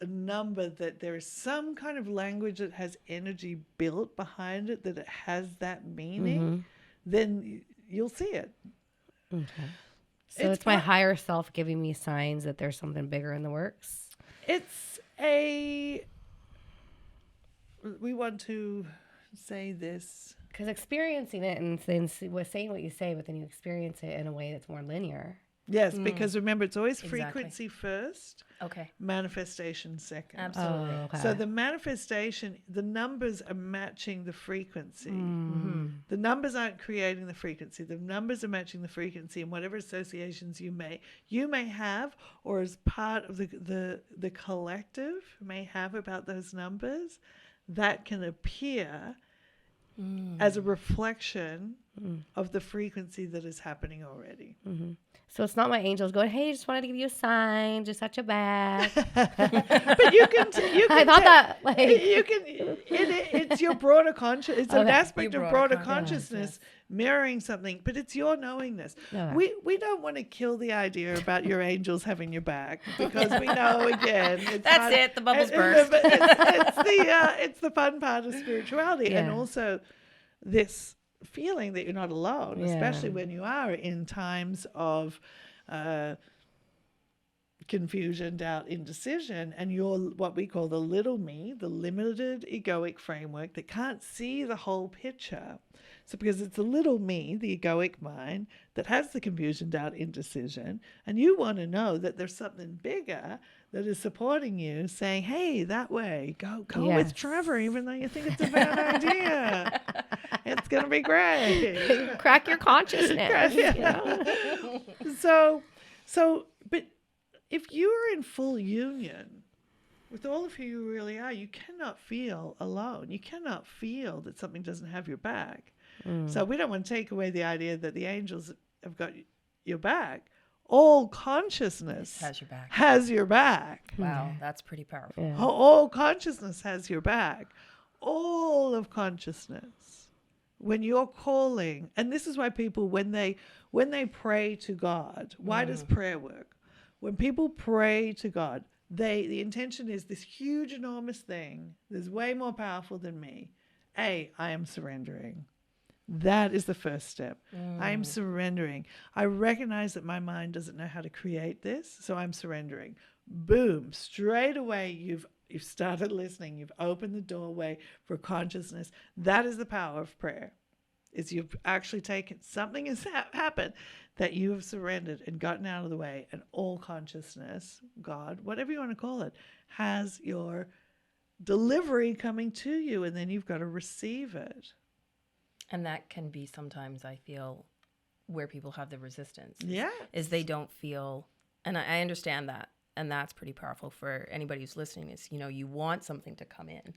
Speaker 1: number that there is some kind of language that has energy built behind it, that it has that meaning, then you'll see it.
Speaker 2: Okay. So it's my higher self giving me signs that there's something bigger in the works.
Speaker 1: We want to say this.
Speaker 2: Because experiencing it and then saying what you say, but then you experience it in a way that's more linear.
Speaker 1: Yes, because remember, it's always frequency first,
Speaker 3: okay,
Speaker 1: manifestation second.
Speaker 3: Absolutely.
Speaker 2: Oh, okay.
Speaker 1: So the manifestation, the numbers are matching the frequency. Mm-hmm. The numbers aren't creating the frequency. The numbers are matching the frequency, and whatever associations you may have, or as part of the collective may have about those numbers, that can appear as a reflection of the frequency that is happening already.
Speaker 2: Mm-hmm. So it's not my angels going, hey, just wanted to give you a sign, just got your back.
Speaker 1: But you can
Speaker 2: I thought that, like,
Speaker 1: you can. It's your broader conscious. It's an aspect of broader consciousness mirroring something, but it's your knowingness. Okay. We don't want to kill the idea about your angels having your back, because we know again.
Speaker 3: The bubbles burst.
Speaker 1: It's the fun part of spirituality, and also this feeling that you're not alone, especially when you are in times of confusion, doubt, indecision, and you're what we call the little me, the limited egoic framework that can't see the whole picture. So because it's the little me, the egoic mind, that has the confusion, doubt, indecision, and you want to know that there's something bigger that is supporting you, saying, hey, that way, go with Trevor, even though you think it's a bad idea. It's going to be great.
Speaker 2: Crack your consciousness.
Speaker 1: So, but if you're in full union with all of who you really are, you cannot feel alone. You cannot feel that something doesn't have your back. So we don't want to take away the idea that the angels have got your back. All consciousness has your back.
Speaker 3: Wow, that's pretty powerful.
Speaker 1: Yeah. All consciousness has your back. All of consciousness. When you're calling, and this is why people, when they pray to God, why does prayer work? When people pray to God, the intention is this huge, enormous thing that's way more powerful than me. I am surrendering. That is the first step. I am surrendering. I recognize that my mind doesn't know how to create this, so I'm surrendering. Boom, straight away you've started listening. You've opened the doorway for consciousness. That is the power of prayer. Is you've actually taken something has happened that you have surrendered and gotten out of the way, and all consciousness, God, whatever you want to call it, has your delivery coming to you, and then you've got to receive it.
Speaker 3: And that can be sometimes, I feel, where people have the resistance.
Speaker 1: Yeah.
Speaker 3: Is they don't feel, and I understand that, and that's pretty powerful for anybody who's listening, is, you want something to come in,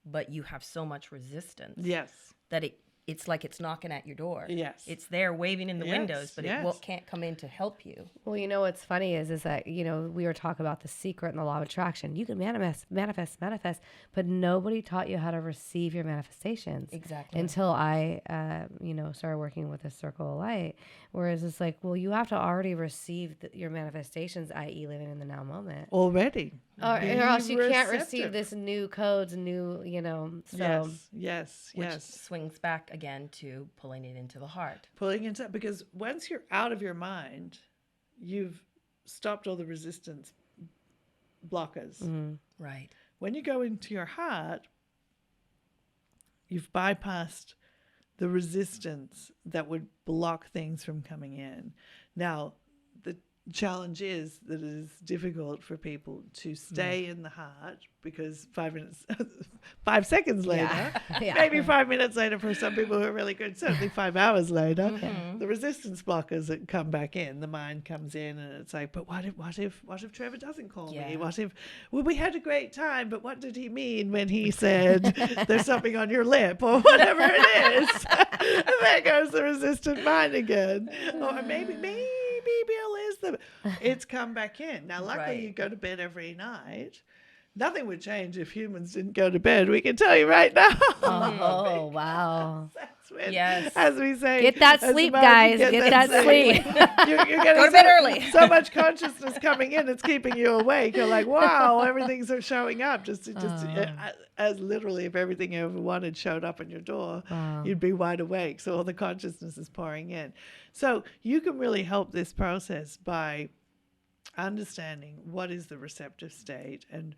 Speaker 3: but you have so much resistance.
Speaker 1: Yes.
Speaker 3: That it's like it's knocking at your door.
Speaker 1: Yes.
Speaker 3: It's there waving in the windows, but it can't come in to help you.
Speaker 2: Well, what's funny is that, we were talking about the secret and the law of attraction. You can manifest, but nobody taught you how to receive your manifestations.
Speaker 3: Exactly.
Speaker 2: Until I, started working with the Circle of Light. Whereas it's like, well, you have to already receive your manifestations, i.e. living in the now moment.
Speaker 1: Already.
Speaker 2: Or else you can't receive this new codes, so.
Speaker 1: Yes.
Speaker 3: Which swings back again to pulling it into the heart.
Speaker 1: Because once you're out of your mind, you've stopped all the resistance blockers.
Speaker 3: Right.
Speaker 1: When you go into your heart, you've bypassed the resistance that would block things from coming in. Now, the challenge is that it is difficult for people to stay in the heart because 5 seconds later, maybe 5 minutes later for some people who are really good, certainly 5 hours later, the resistance blockers that come back in, the mind comes in and it's like, but what if Trevor doesn't call me? We had a great time, but what did he mean when he said there's something on your lip or whatever it is? And there goes the resistant mind again. Or maybe Bill is it's come back in. Now, luckily you go to bed every night. Nothing would change if humans didn't go to bed. We can tell you right now.
Speaker 2: Oh, wow.
Speaker 1: That's when, as we say,
Speaker 2: get that sleep, guys. Get that sleep.
Speaker 1: You're getting
Speaker 3: go to bed early.
Speaker 1: So much consciousness coming in, it's keeping you awake. You're like, wow, everything's showing up. Just as literally if everything you ever wanted showed up on your door, you'd be wide awake. So all the consciousness is pouring in. So you can really help this process by understanding what is the receptive state and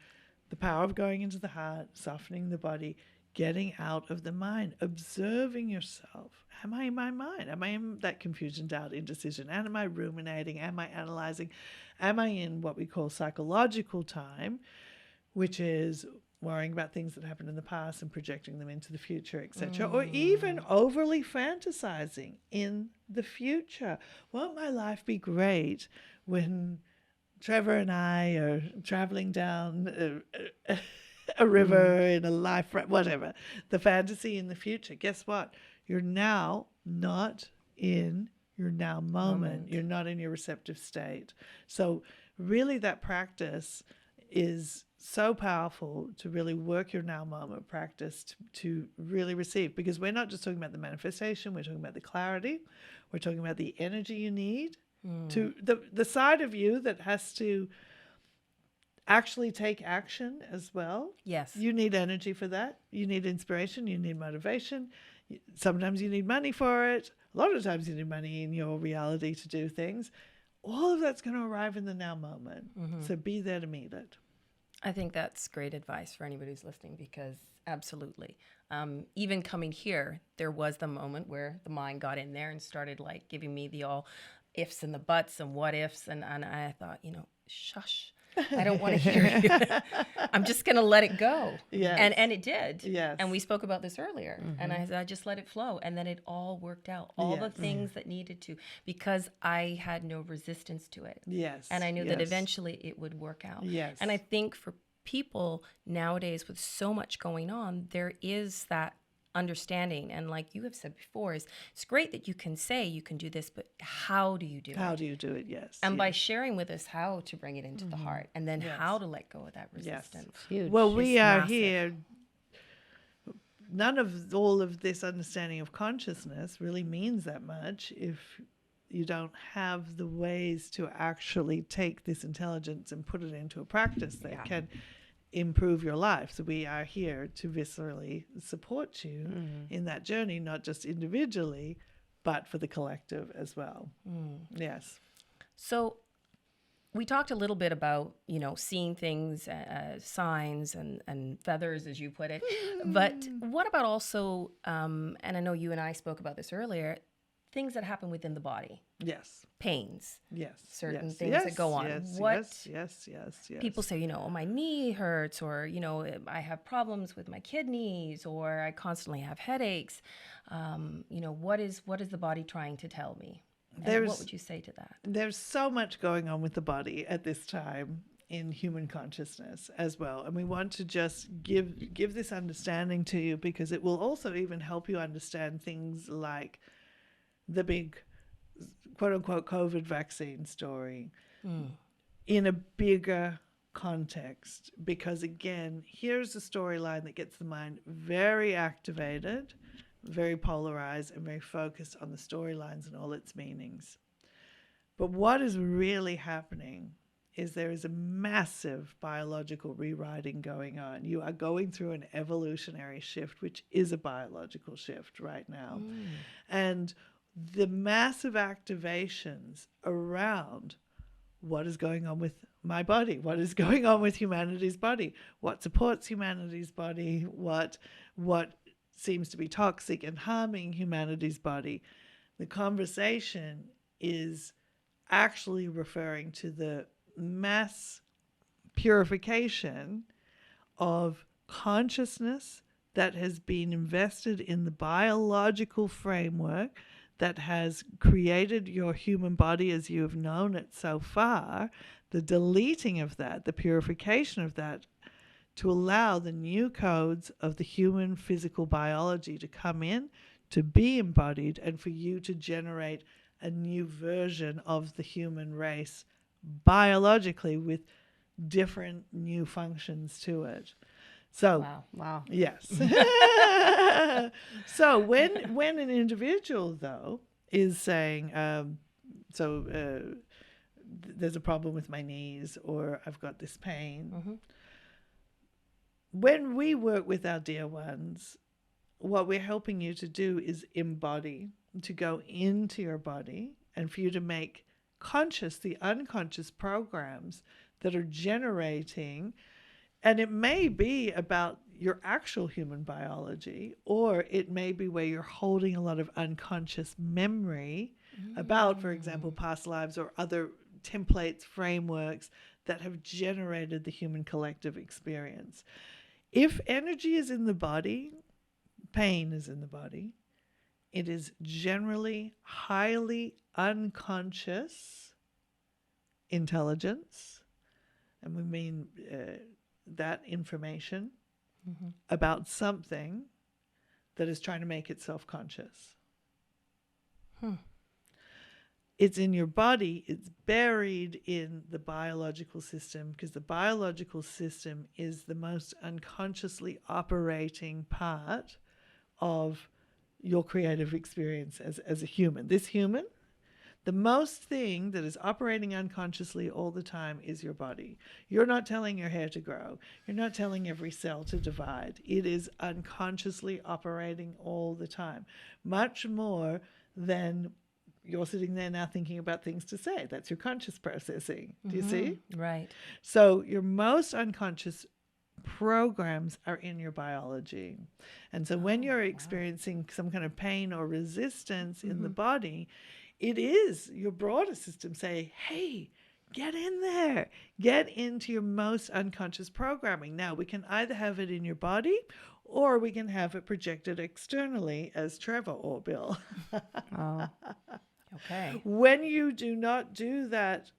Speaker 1: the power of going into the heart, softening the body, getting out of the mind, observing yourself. Am I in my mind? Am I in that confusion, doubt, indecision? Am I ruminating? Am I analyzing? Am I in what we call psychological time, which is worrying about things that happened in the past and projecting them into the future, etc., or even overly fantasizing in the future? Won't my life be great when Trevor and I are traveling down a river in a life, whatever, the fantasy in the future? Guess what? You're now not in your now moment. You're not in your receptive state. So really that practice is so powerful to really work your now moment practice to really receive, because we're not just talking about the manifestation, we're talking about the clarity, we're talking about the energy you need to the side of you that has to actually take action as well.
Speaker 3: Yes.
Speaker 1: You need energy for that. You need inspiration. You need motivation. Sometimes you need money for it. A lot of times you need money in your reality to do things. All of that's going to arrive in the now moment. So be there to meet it.
Speaker 3: I think that's great advice for anybody who's listening, because absolutely. Even coming here, there was the moment where the mind got in there and started like giving me the all ifs and the buts and what ifs. And I thought, shush. I don't want to hear you. I'm just going to let it go.
Speaker 1: Yes.
Speaker 3: And it did.
Speaker 1: Yes.
Speaker 3: And we spoke about this earlier. And I just let it flow. And then it all worked out. All the things that needed to, because I had no resistance to it.
Speaker 1: Yes.
Speaker 3: And I knew that eventually it would work out.
Speaker 1: Yes.
Speaker 3: And I think for people nowadays with so much going on, there is that understanding. And like you have said before, it's great that you can say you can do this, but how do you do it?
Speaker 1: How do you do it? Yes.
Speaker 3: And by sharing with us how to bring it into the heart, and then how to let go of that resistance.
Speaker 2: Huge.
Speaker 1: Well, we are
Speaker 3: massive.
Speaker 1: here. None of all of this understanding of consciousness really means that much if you don't have the ways to actually take this intelligence and put it into a practice that can improve your life. So we are here to viscerally support you in that journey, not just individually, but for the collective as well. Yes.
Speaker 3: So we talked a little bit about, seeing things, signs and feathers, as you put it. But what about also, and I know you and I spoke about this earlier, things that happen within the body?
Speaker 1: Yes.
Speaker 3: Pains.
Speaker 1: Yes.
Speaker 3: Certain things that go on.
Speaker 1: Yes.
Speaker 3: People say, my knee hurts, or, I have problems with my kidneys, or I constantly have headaches. What is the body trying to tell me? And what would you say to that?
Speaker 1: There's so much going on with the body at this time in human consciousness as well. And we want to just give this understanding to you, because it will also even help you understand things like the big quote-unquote COVID vaccine story in a bigger context. Because again, here's a storyline that gets the mind very activated, very polarized, and very focused on the storylines and all its meanings. But what is really happening is there is a massive biological rewriting going on. You are going through an evolutionary shift, which is a biological shift right now. And the massive activations around what is going on with my body, what is going on with humanity's body, what supports humanity's body, what seems to be toxic and harming humanity's body. The conversation is actually referring to the mass purification of consciousness that has been invested in the biological framework that has created your human body as you have known it so far, the deleting of that, the purification of that, to allow the new codes of the human physical biology to come in, to be embodied, and for you to generate a new version of the human race biologically with different new functions to it. So,
Speaker 2: wow.
Speaker 1: Yes. So when an individual, though, is saying, there's a problem with my knees, or I've got this pain, when we work with our dear ones, what we're helping you to do is embody, to go into your body, and for you to make conscious the unconscious programs that are generating. And it may be about your actual human biology, or it may be where you're holding a lot of unconscious memory about, for example, past lives or other templates, frameworks that have generated the human collective experience. If energy is in the body, pain is in the body, it is generally highly unconscious intelligence, and we mean that information about something that is trying to make itself conscious. It's in your body, it's buried in the biological system, because the biological system is the most unconsciously operating part of your creative experience as a human. This human, the most thing that is operating unconsciously all the time is your body. You're not telling your hair to grow. You're not telling every cell to divide. It is unconsciously operating all the time, much more than you're sitting there now thinking about things to say. That's your conscious processing. Do you see?
Speaker 3: Right.
Speaker 1: So your most unconscious programs are in your biology. And so when you're experiencing some kind of pain or resistance in the body, it is your broader system saying, hey, get in there. Get into your most unconscious programming. Now, we can either have it in your body, or we can have it projected externally as Trevor or Bill.
Speaker 3: Okay.
Speaker 1: When you do not do that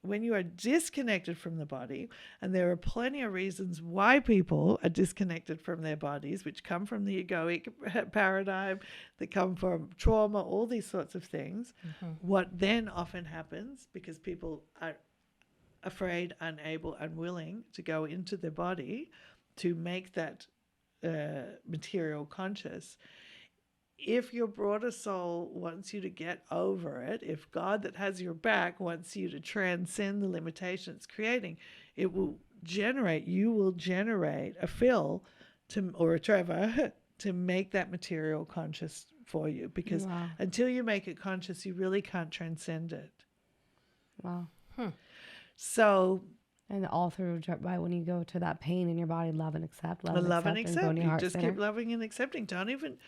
Speaker 1: when you are disconnected from the body, and there are plenty of reasons why people are disconnected from their bodies, which come from the egoic paradigm, that come from trauma, all these sorts of things. What then often happens, because people are afraid, unable, unwilling to go into their body to make that material conscious, if your broader soul wants you to get over it, if God that has your back wants you to transcend the limitation it's creating, you will generate a Phil or a Trevor to make that material conscious for you. Because until you make it conscious, you really can't transcend it.
Speaker 2: Wow.
Speaker 1: So...
Speaker 2: And all through, by when you go to that pain in your body, love and accept,
Speaker 1: love and accept. You just keep loving and accepting. Don't even...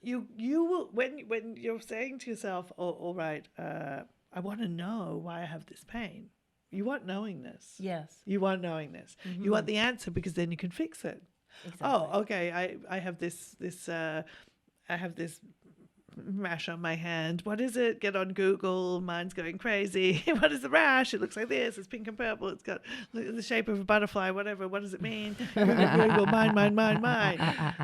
Speaker 1: You will, when you're saying to yourself, oh, all right, I want to know why I have this pain. You want knowingness.
Speaker 3: Yes.
Speaker 1: You want knowingness. You want the answer, because then you can fix it.
Speaker 3: Exactly.
Speaker 1: Oh, okay. I have this rash on my hand. What is it? Get on Google. Mine's going crazy. What is the rash? It looks like this. It's pink and purple. It's got the shape of a butterfly, whatever. What does it mean? Google, mine.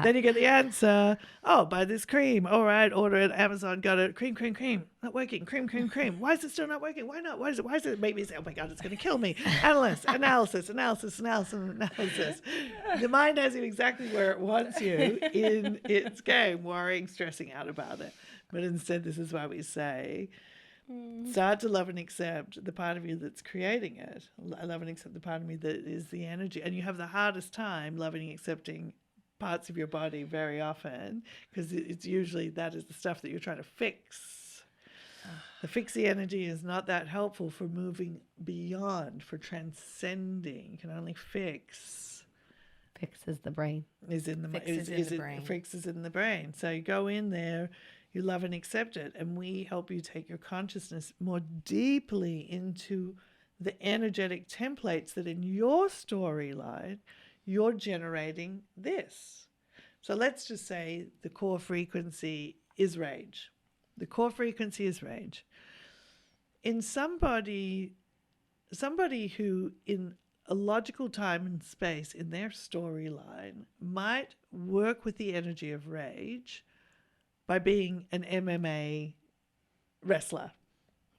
Speaker 1: Then you get the answer. Oh, buy this cream. All right, order it. Amazon, got it. Cream. Not working. Cream. Why is it still not working? Why not? Why does it make me say, oh my God, it's going to kill me? Analysis. The mind has you exactly where it wants you in its game, worrying, stressing out about it. But instead, this is why we say, Start to love and accept the part of you that's creating it. Love and accept the part of me that is the energy. And you have the hardest time loving and accepting parts of your body very often, because it's usually that is the stuff that you're trying to fix. The fixie energy is not that helpful for moving beyond, for transcending. You can only fix.
Speaker 2: Fixes the brain.
Speaker 1: Fix is in the brain. So you go in there, you love and accept it, and we help you take your consciousness more deeply into the energetic templates that in your storyline, you're generating this. So let's just say the core frequency is rage. The core frequency is rage. In somebody who in a logical time and space in their storyline might work with the energy of rage by being an MMA wrestler.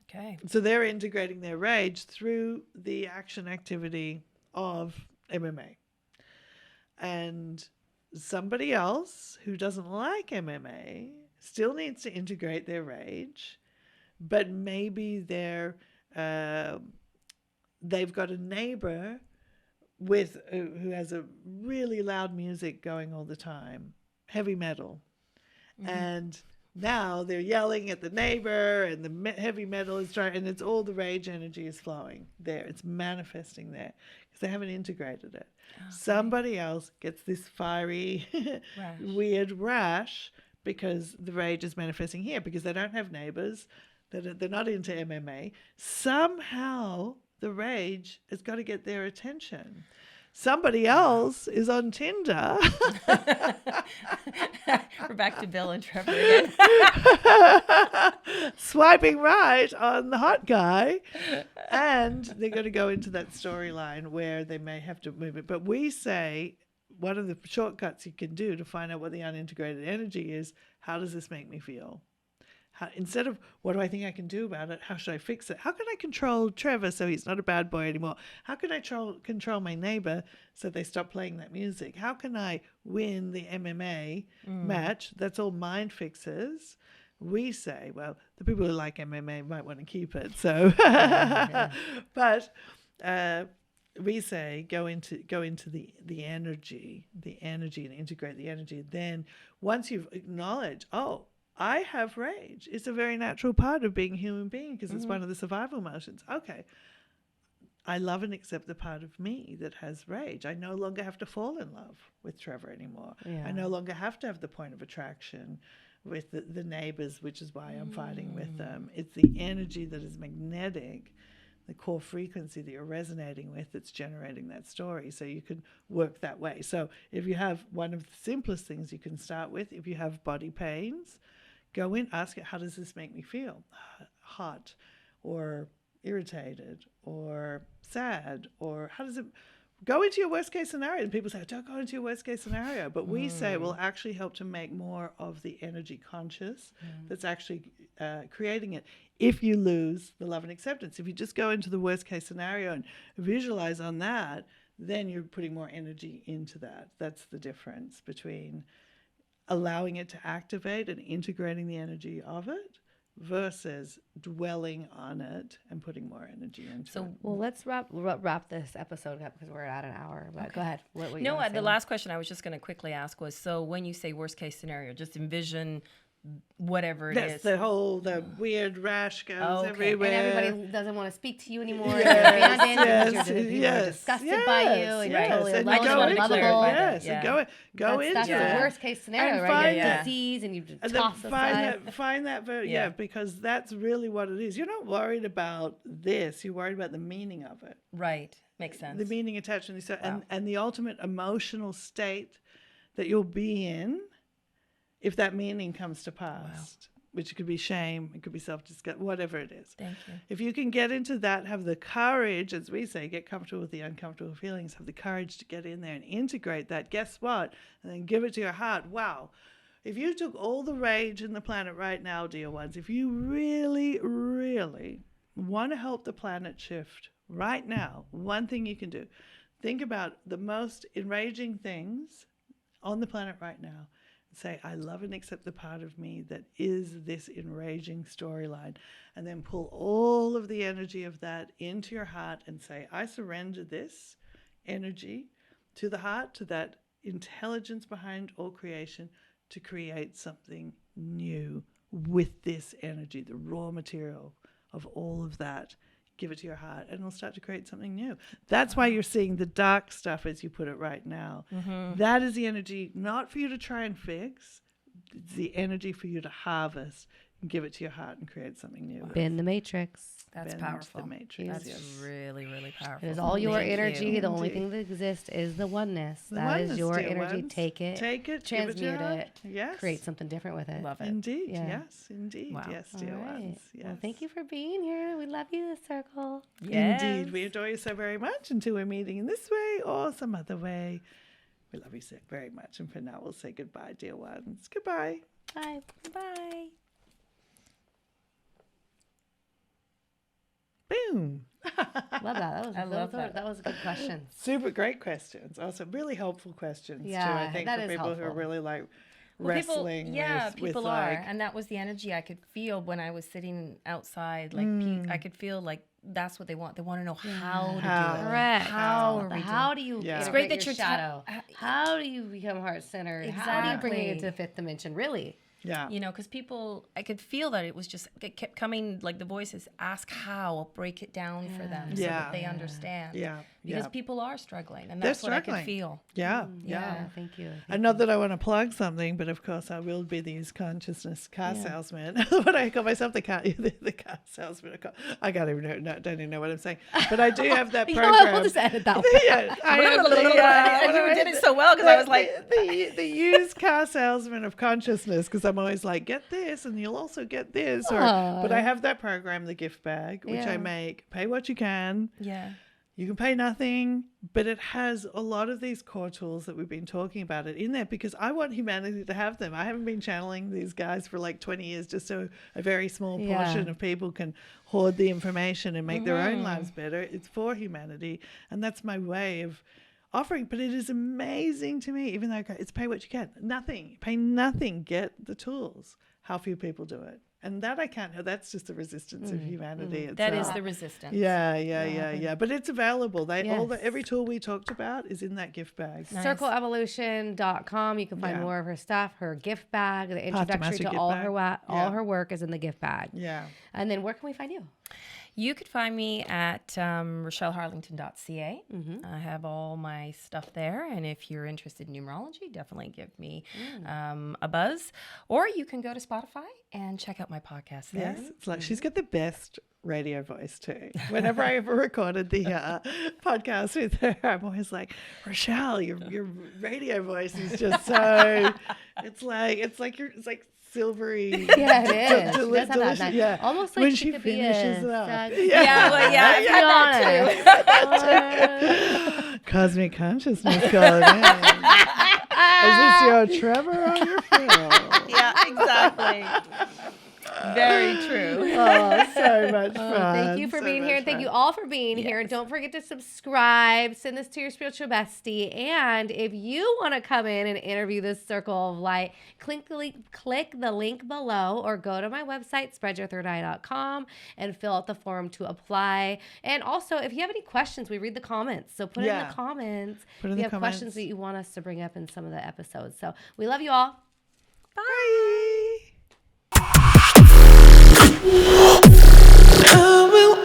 Speaker 3: Okay.
Speaker 1: So they're integrating their rage through the action activity of MMA. And somebody else who doesn't like MMA still needs to integrate their rage, but maybe they've got a neighbor who has a really loud music going all the time, heavy metal. And now they're yelling at the neighbor, and the heavy metal is trying, and it's all the rage energy is flowing there. It's manifesting there because they haven't integrated it. Okay. Somebody else gets this fiery, weird rash because the rage is manifesting here because they don't have neighbors, they're not into MMA. Somehow the rage has got to get their attention. Somebody else is on Tinder.
Speaker 3: We're back to Bill and Trevor again.
Speaker 1: Swiping right on the hot guy. And they're going to go into that storyline where they may have to move it. But we say one of the shortcuts you can do to find out what the unintegrated energy is, how does this make me feel? Instead of what do I think I can do about it, how should I fix it? How can I control Trevor so he's not a bad boy anymore? How can I control my neighbor so they stop playing that music? How can I win the MMA match? That's all mind fixes. We say, well, the people who like MMA might want to keep it. So, but we say go into the energy and integrate the energy. Then once you've acknowledged, oh, I have rage. It's a very natural part of being a human being because it's one of the survival emotions. Okay. I love and accept the part of me that has rage. I no longer have to fall in love with Trevor anymore. Yeah. I no longer have to have the point of attraction with the neighbors, which is why I'm fighting with them. It's the energy that is magnetic, the core frequency that you're resonating with that's generating that story. So you can work that way. So if you have one of the simplest things you can start with, if you have body pains, go in, ask it, how does this make me feel? Hot or irritated or sad, or how does it go into your worst case scenario? And people say, don't go into your worst case scenario. But we say it will actually help to make more of the energy conscious that's actually creating it. If you lose the love and acceptance, if you just go into the worst case scenario and visualize on that, then you're putting more energy into that. That's the difference between allowing it to activate and integrating the energy of it versus dwelling on it and putting more energy into it.
Speaker 2: Well, let's wrap this episode up because we're at an hour. But okay. Go ahead.
Speaker 3: The last question I was just going to quickly ask was, so when you say worst case scenario, just envision whatever it is.
Speaker 1: The weird rash goes everywhere.
Speaker 2: And everybody doesn't want to speak to you anymore. You're abandoned because people are disgusted by you and you're totally alone and unlovable.
Speaker 1: Go into
Speaker 2: that's the worst case scenario, right? You have disease and you toss aside.
Speaker 1: Find that, because that's really what it is. You're not worried about this. You're worried about the meaning of it.
Speaker 3: Right. Makes sense.
Speaker 1: The meaning attached to the and the ultimate emotional state that you'll be in if that meaning comes to pass, which could be shame, it could be self-disgust, whatever it is.
Speaker 3: Thank you.
Speaker 1: If you can get into that, have the courage, as we say, get comfortable with the uncomfortable feelings, have the courage to get in there and integrate that, guess what? And then give it to your heart. Wow. If you took all the rage in the planet right now, dear ones, if you really, really want to help the planet shift right now, one thing you can do, think about the most enraging things on the planet right now. Say, I love and accept the part of me that is this enraging storyline. And then pull all of the energy of that into your heart and say, I surrender this energy to the heart, to that intelligence behind all creation, to create something new with this energy, the raw material of all of that. Give it to your heart and it'll start to create something new. That's why you're seeing the dark stuff, as you put it right now. That is the energy not for you to try and fix. It's the energy for you to harvest and give it to your heart and create something new.
Speaker 2: Bend the matrix.
Speaker 3: That's powerful.
Speaker 1: The matrix.
Speaker 3: That's really, really powerful.
Speaker 2: It is all your energy. The only thing that exists is the oneness. That is your energy.
Speaker 1: Ones.
Speaker 2: Take it, transmute it,
Speaker 1: yes.
Speaker 2: create something different with it.
Speaker 3: Love it.
Speaker 1: Indeed. Yes, indeed.
Speaker 3: Wow.
Speaker 1: Yes, dear ones. Yes.
Speaker 2: Well, thank you for being here. We love you, the circle.
Speaker 3: Yes.
Speaker 1: Indeed. We adore you so very much until we're meeting in this way or some other way. We love you so very much. And for now, we'll say goodbye, dear ones. Goodbye.
Speaker 2: Bye.
Speaker 3: Bye.
Speaker 1: Boom.
Speaker 2: Love that. That was a good question.
Speaker 1: Super great questions. Also, really helpful questions too.
Speaker 2: Yeah,
Speaker 1: I think
Speaker 2: that
Speaker 1: for
Speaker 2: is
Speaker 1: people who
Speaker 2: helpful.
Speaker 1: are really like
Speaker 3: Well,
Speaker 1: wrestling.
Speaker 3: People
Speaker 1: with
Speaker 3: are,
Speaker 1: like,
Speaker 3: and that was the energy I could feel when I was sitting outside. Like I could feel like that's what they want. They want to know how to do it.
Speaker 2: Correct.
Speaker 3: How
Speaker 2: do you
Speaker 1: Yeah.
Speaker 2: it's
Speaker 3: great
Speaker 2: great
Speaker 3: that
Speaker 2: your
Speaker 3: you're
Speaker 2: shadow? How do you become heart-centered? How do you bring it into the fifth dimension? Really?
Speaker 1: yeah.
Speaker 3: You know, because people, I could feel that it was just, it kept coming, like the voices, ask how, break it down for them so that they understand.
Speaker 1: Yeah.
Speaker 3: Because
Speaker 1: yeah.
Speaker 3: people are struggling, and
Speaker 1: They're
Speaker 3: that's what I
Speaker 1: struggling.
Speaker 3: could feel.
Speaker 1: Yeah.
Speaker 2: Yeah. Thank you.
Speaker 1: And not that I want to plug something, but of course I will be the consciousness car salesman. What I call myself, the car salesman. I can't even know, don't even know what I'm saying. But I do have that program.
Speaker 2: We'll just edit that one.
Speaker 1: Yeah, I have
Speaker 3: And you did it so well because I was like,
Speaker 1: the used car salesman of consciousness, because I'm always like, get this and you'll also get this. But I have that program, the gift bag, which I make. Pay what you can.
Speaker 3: yeah.
Speaker 1: You can pay nothing, but it has a lot of these core tools that we've been talking about it in there because I want humanity to have them. I haven't been channeling these guys for like 20 years just so a very small portion of people can hoard the information and make their own lives better. It's for humanity, and that's my way of offering. But it is amazing to me, even though it's pay what you can. Nothing. Pay nothing. Get the tools. How few people do it. And that I can't help. That's just the resistance of humanity.
Speaker 3: That is the resistance.
Speaker 1: Yeah. But it's available. Every tool we talked about is in that gift bag.
Speaker 2: Nice. CircleEvolution.com. You can find more of her stuff. Her gift bag, the introductory to all her work is in the gift bag.
Speaker 1: Yeah.
Speaker 2: And then where can we find you?
Speaker 3: You could find me at RaschellHarlingten.ca. I have all my stuff there. And if you're interested in numerology, definitely give me a buzz. Or you can go to Spotify and check out my podcast there.
Speaker 1: Yes, it's like she's got the best radio voice too. Whenever I ever recorded the podcast with her, I'm always like, Raschell, your radio voice is just so. It's like silvery.
Speaker 2: Yeah, it is. She does have that nice,
Speaker 1: yeah.
Speaker 2: Almost like
Speaker 1: when
Speaker 2: she could be a
Speaker 3: I've had that too.
Speaker 1: Cosmic consciousness calling in. Is this your Trevor or your Phil?
Speaker 3: Yeah, exactly. Very true.
Speaker 1: Oh, so much fun.
Speaker 2: Thank you for being here. And thank you all for being here. And don't forget to subscribe. Send this to your spiritual bestie. And if you want to come in and interview this circle of light, click the link below or go to my website, spreadyourthirdeye.com, and fill out the form to apply. And also, if you have any questions, we read the comments. So put it in the comments if you have questions that you want us to bring up in some of the episodes. So we love you all.
Speaker 1: Bye.
Speaker 4: I will